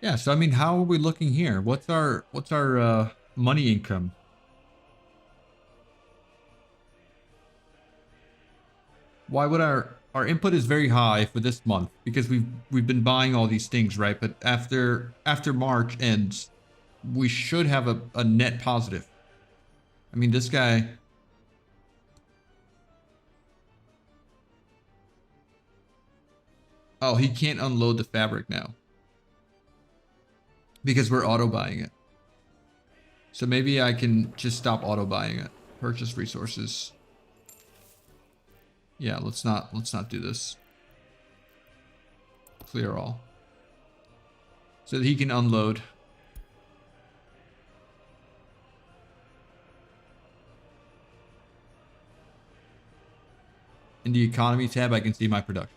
Yeah, so I mean, how are we looking here? What's our money income? Why would our input is very high for this month because we've been buying all these things, right? But after March ends, we should have a net positive. I mean, this guy. Oh, he can't unload the fabric now. Because we're auto buying it. So maybe I can just stop auto buying it. Purchase resources. Yeah, let's not do this. Clear all. So that he can unload. In the economy tab, I can see my production.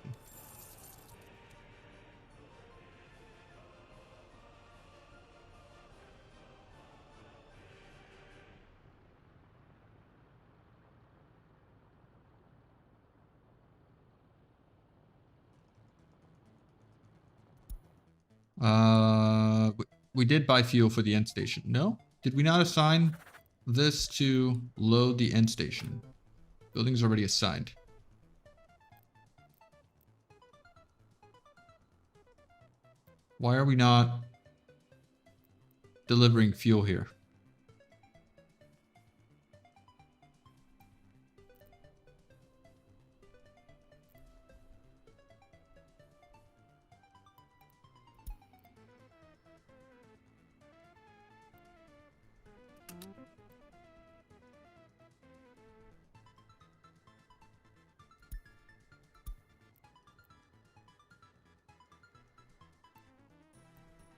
We did buy fuel for the end station. No? Did we not assign this to load the end station? Building's already assigned. Why are we not delivering fuel here?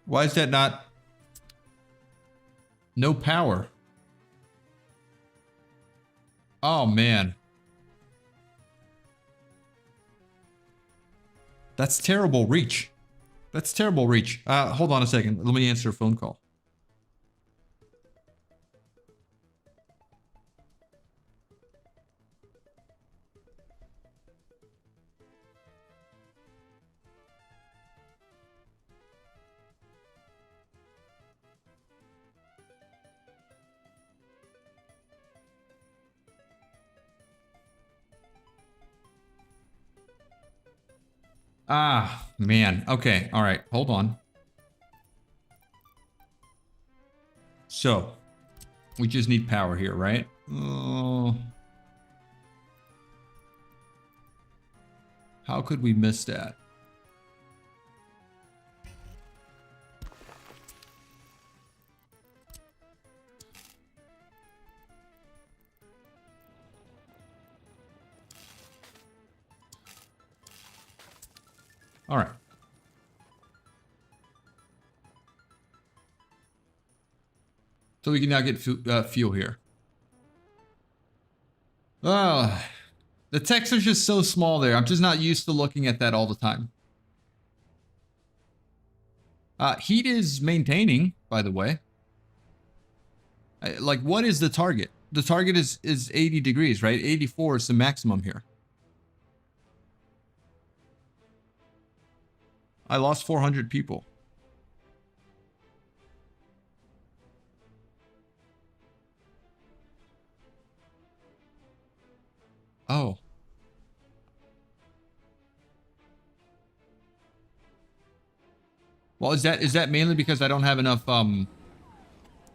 Why is that not? No power. Oh, man. That's terrible reach. That's terrible reach. Hold on a second. Let me answer a phone call. Ah, man. Okay. All right. Hold on. So, we just need power here, right? How could we miss that? All right. So we can now get fuel here. The text are just so small there. I'm just not used to looking at that all the time. Heat is maintaining, by the way. Like, what is the target? The target is 80 degrees, right? 84 is the maximum here. I lost 400 people. Oh. Well, is that mainly because I don't have enough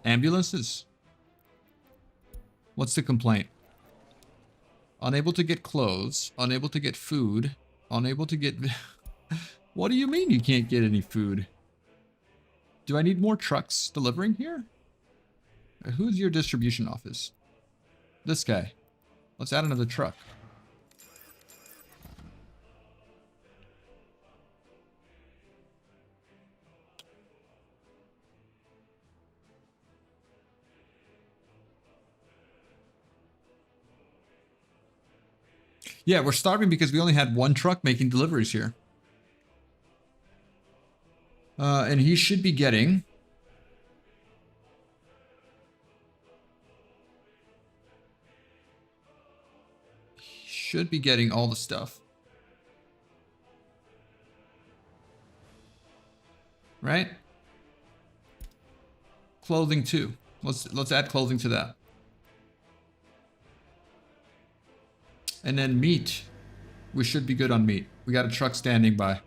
ambulances? What's the complaint? Unable to get clothes, unable to get food, unable to get... What do you mean you can't get any food? Do I need more trucks delivering here? Who's your distribution office? This guy. Let's add another truck. Yeah, we're starving because we only had one truck making deliveries here. And he should be getting... Should be getting all the stuff. Right? Clothing too. Let's add clothing to that. And then meat. We should be good on meat. We got a truck standing by.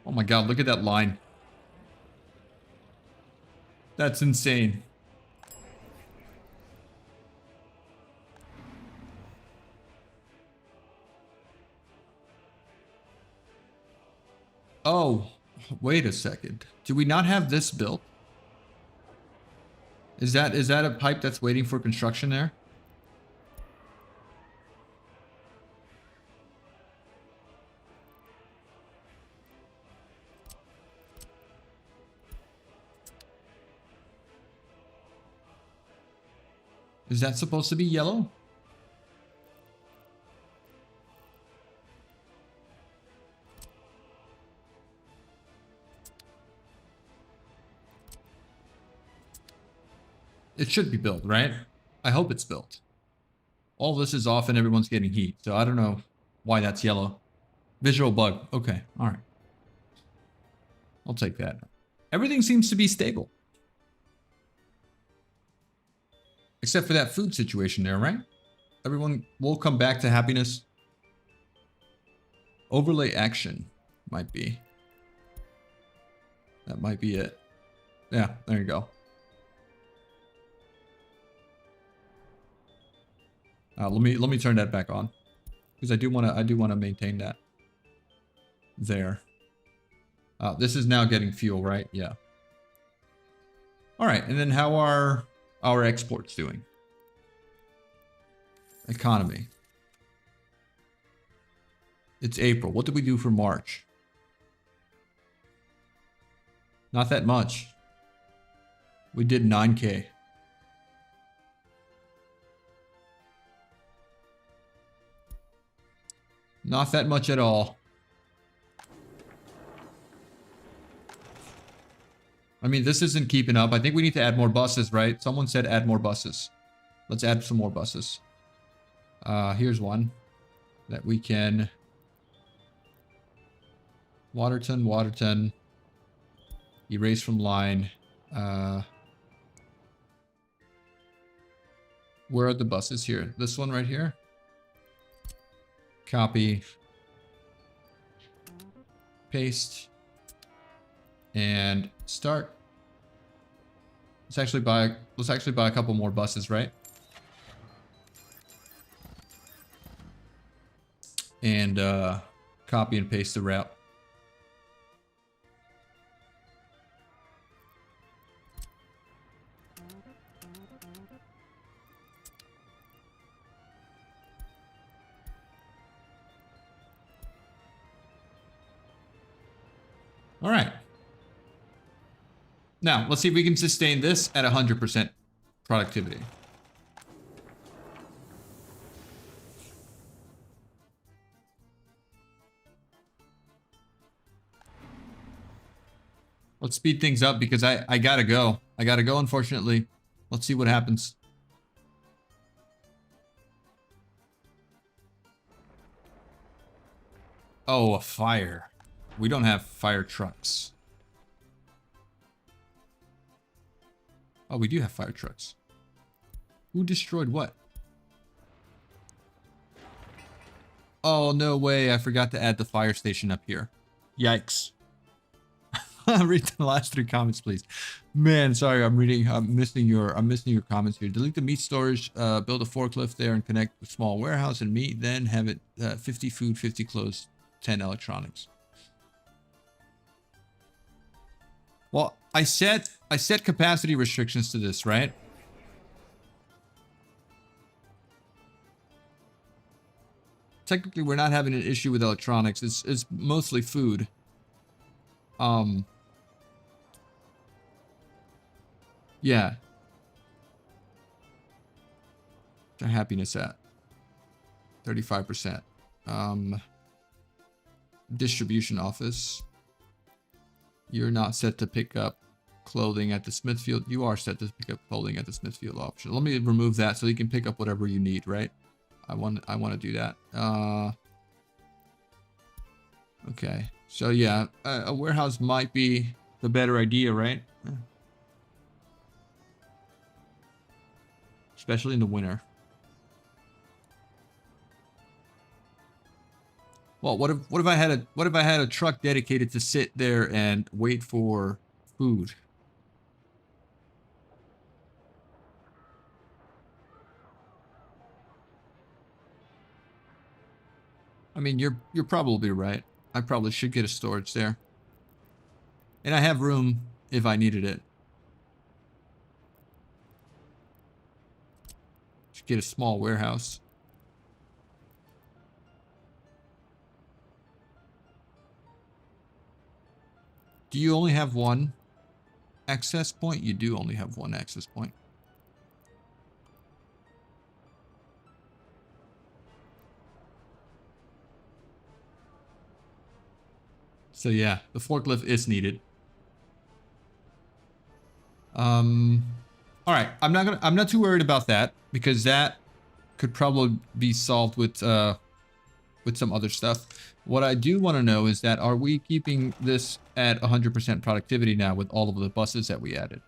Oh my god, look at that line. That's insane. Oh, wait a second. Do we not have this built? Is that a pipe that's waiting for construction there? Is that supposed to be yellow? It should be built, right? I hope it's built. All this is off and everyone's getting heat, so I don't know why that's yellow. Visual bug. Okay, all right. I'll take that. Everything seems to be stable. Except for that food situation there, right? Everyone will come back to happiness. Overlay action might be. That might be it. Yeah, there you go. Let me turn that back on, because I do want to maintain that. There. This is now getting fuel, right? Yeah. All right, and then how are our exports doing? Economy. It's April. What did we do for March? Not that much. We did 9K. Not that much at all. I mean, this isn't keeping up. I think we need to add more buses, right? Someone said add more buses. Let's add some more buses. Here's one that we can... Waterton, Waterton. Erase from line. Where are the buses here? This one right here. Copy. Paste. And start. Let's actually buy a couple more buses, right? And copy and paste the route. All right. Now, let's see if we can sustain this at 100% productivity. Let's speed things up because I gotta go. I gotta go, unfortunately. Let's see what happens. Oh, a fire. We don't have fire trucks. Oh, we do have fire trucks. Who destroyed what? Oh, no way. I forgot to add the fire station up here. Yikes. Read the last 3 comments, please. Man, sorry, I'm missing your comments here. Delete the meat storage, build a forklift there and connect a small warehouse and meat, then have it 50 food, 50 clothes, 10 electronics. Well, I set capacity restrictions to this, right? Technically, we're not having an issue with electronics. It's mostly food. Yeah. What's our happiness at? 35%. Distribution office. You're not set to pick up clothing at the Smithfield. You are set to pick up clothing at the Smithfield option. Let me remove that so you can pick up whatever you need, right? I want to do that. Okay. So yeah, a warehouse might be the better idea, right? Especially in the winter. Well, what if I had a truck dedicated to sit there and wait for food? I mean, you're probably right. I probably should get a storage there. And I have room if I needed it. Should get a small warehouse. Do you only have one access point? You do only have one access point. So yeah, the forklift is needed. All right, I'm not too worried about that because that could probably be solved with some other stuff. What I do want to know is that are we keeping this at 100% productivity now with all of the buses that we added?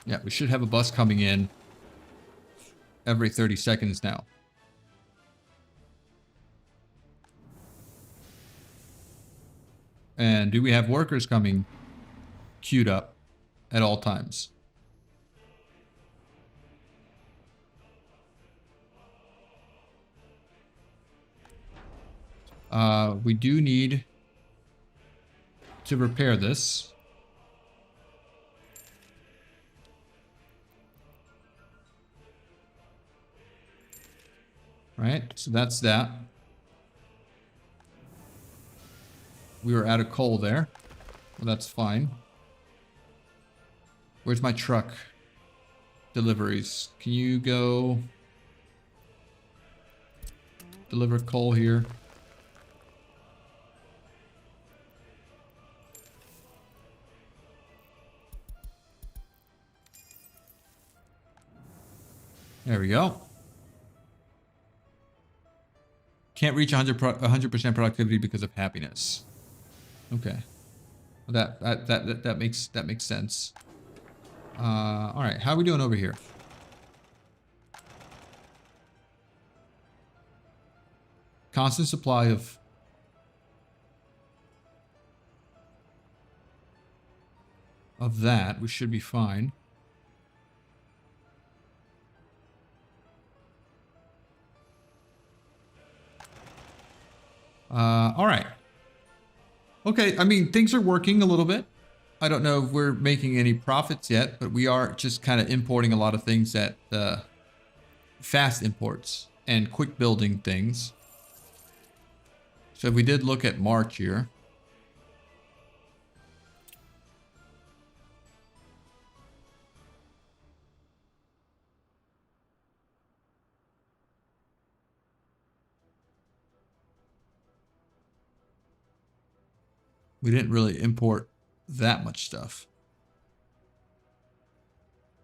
Yeah, we should have a bus coming in every 30 seconds now. And do we have workers coming queued up at all times? We do need to repair this. Right, so that's that. We were out of coal there. Well, that's fine. Where's my truck? Deliveries. Can you go deliver coal here? There we go. Can't reach 100% productivity because of happiness. Okay. Well, that makes sense. All right. How are we doing over here? Constant supply of that. We should be fine. All right. Okay, I mean, things are working a little bit. I don't know if we're making any profits yet, but we are just kind of importing a lot of things that fast imports and quick building things. So if we did look at March here. We didn't really import that much stuff.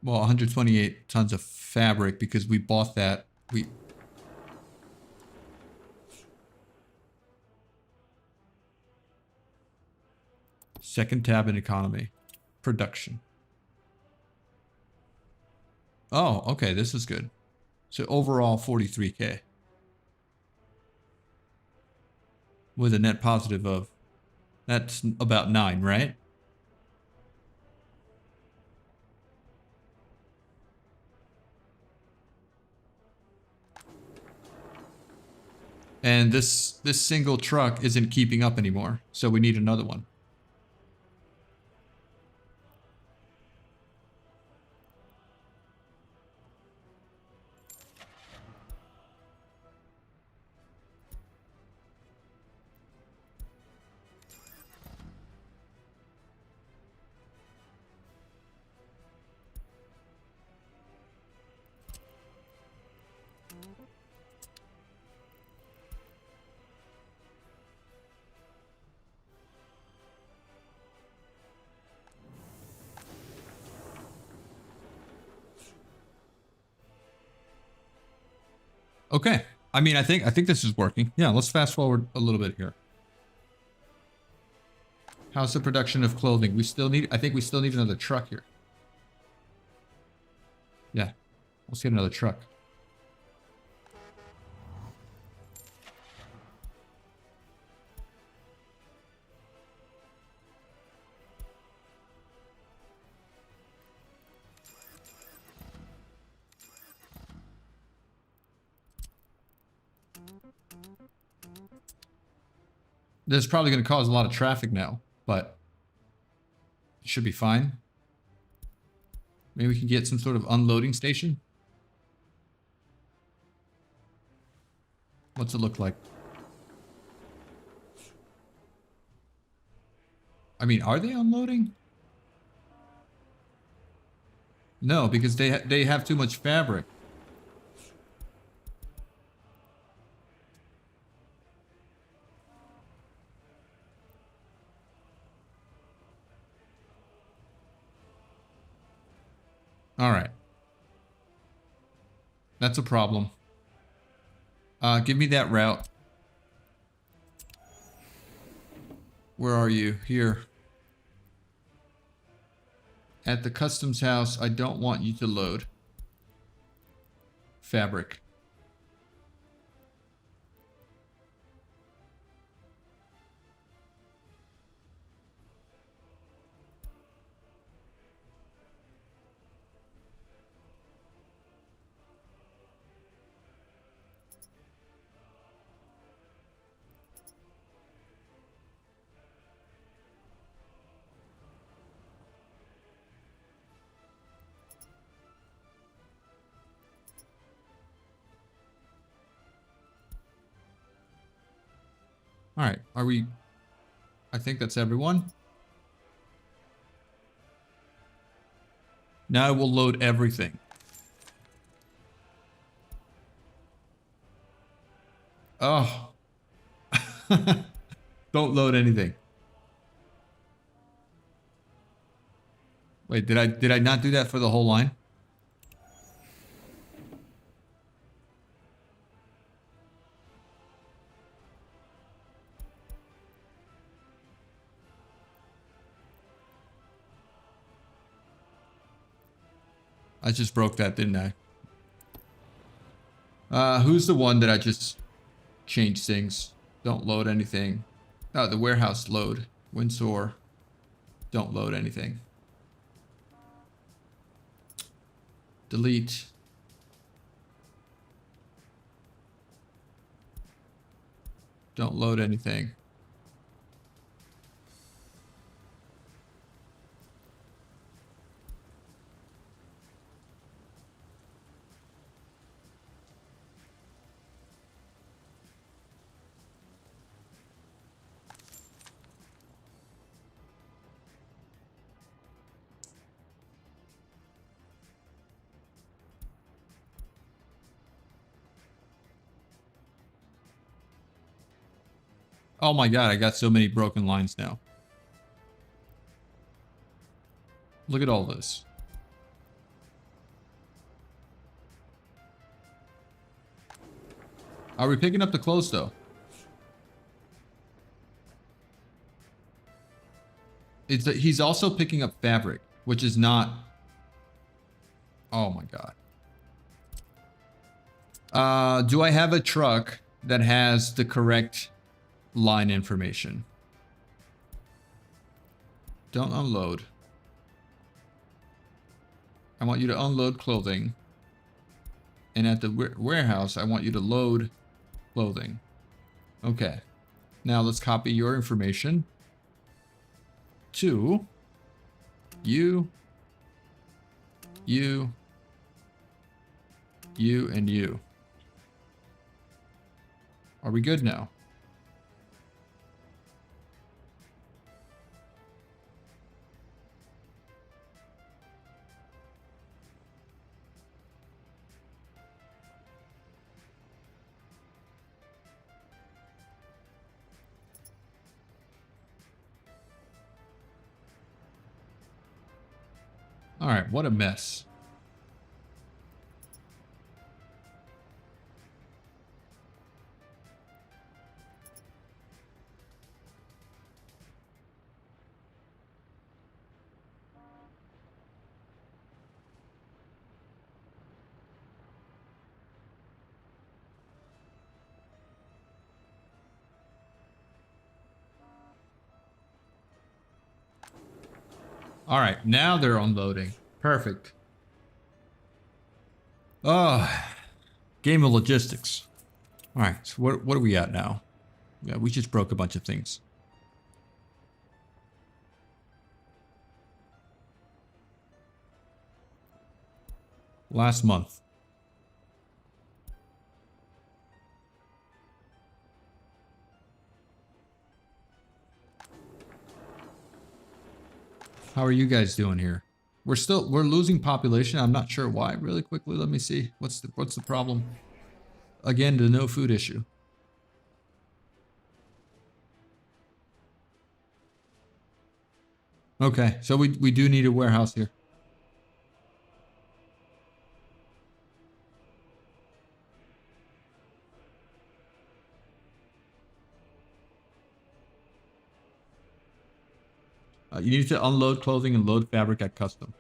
Well, 128 tons of fabric because we bought that. Second tab in economy. Production. Oh, okay, this is good. So overall 43K. With a net positive of, that's about 9, right? And this single truck isn't keeping up anymore, so we need another one. Okay. I mean, I think this is working. Yeah, let's fast forward a little bit here. How's the production of clothing? I think we still need another truck here. Yeah. Let's get another truck. This is probably going to cause a lot of traffic now, but it should be fine. Maybe we can get some sort of unloading station. What's it look like? I mean, are they unloading? No, because they have too much fabric. All right. That's a problem. Give me that route. Where are you? Here. At the customs house, I don't want you to load fabric. All right, are we? I think that's everyone. Now we'll load everything. Oh. Don't load anything. Wait, did I not do that for the whole line? I just broke that, didn't I? Who's the one that I just changed things? Don't load anything. Oh, the warehouse load. Windsor. Don't load anything. Delete. Don't load anything. Oh my god, I got so many broken lines now. Look at all this. Are we picking up the clothes though? It's that he's also picking up fabric, which is not. Oh my god. Do I have a truck that has the correct line information? Don't unload. I want you to unload clothing. And at the warehouse, I want you to load clothing. Okay. Now let's copy your information to you, you, you, and you. Are we good now? All right, what a mess. All right, now they're unloading. Perfect. Oh, game of logistics. All right, so what are we at now? Yeah, we just broke a bunch of things. Last month. How are you guys doing here? We're losing population. I'm not sure why. Really quickly, let me see. What's the problem? Again, the no food issue. Okay, so we do need a warehouse here. You need to unload clothing and load fabric at custom.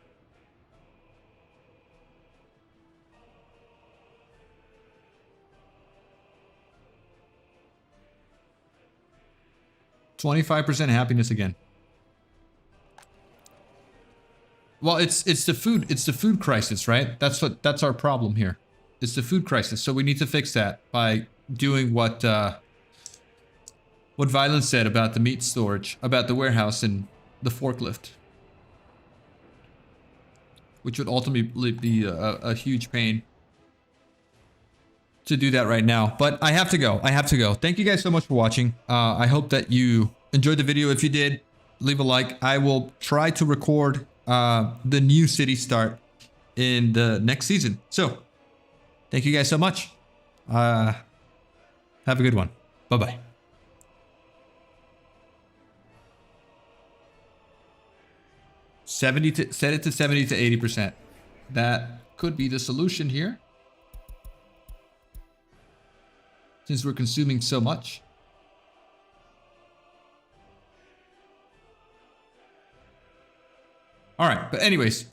%25 happiness again. Well, it's the food crisis, right? That's our problem here. It's the food crisis. So we need to fix that by doing what Violence said about the meat storage, about the warehouse and the forklift, which would ultimately be a huge pain to do that right now. But I have to go. I have to go. Thank you guys so much for watching. I hope that you enjoyed the video. If you did, leave a like. I will try to record the new city start in the next season. So thank you guys so much. Have a good one. Bye-bye. Set it to 70 to 80%. That could be the solution here, since we're consuming so much. All right, but anyways,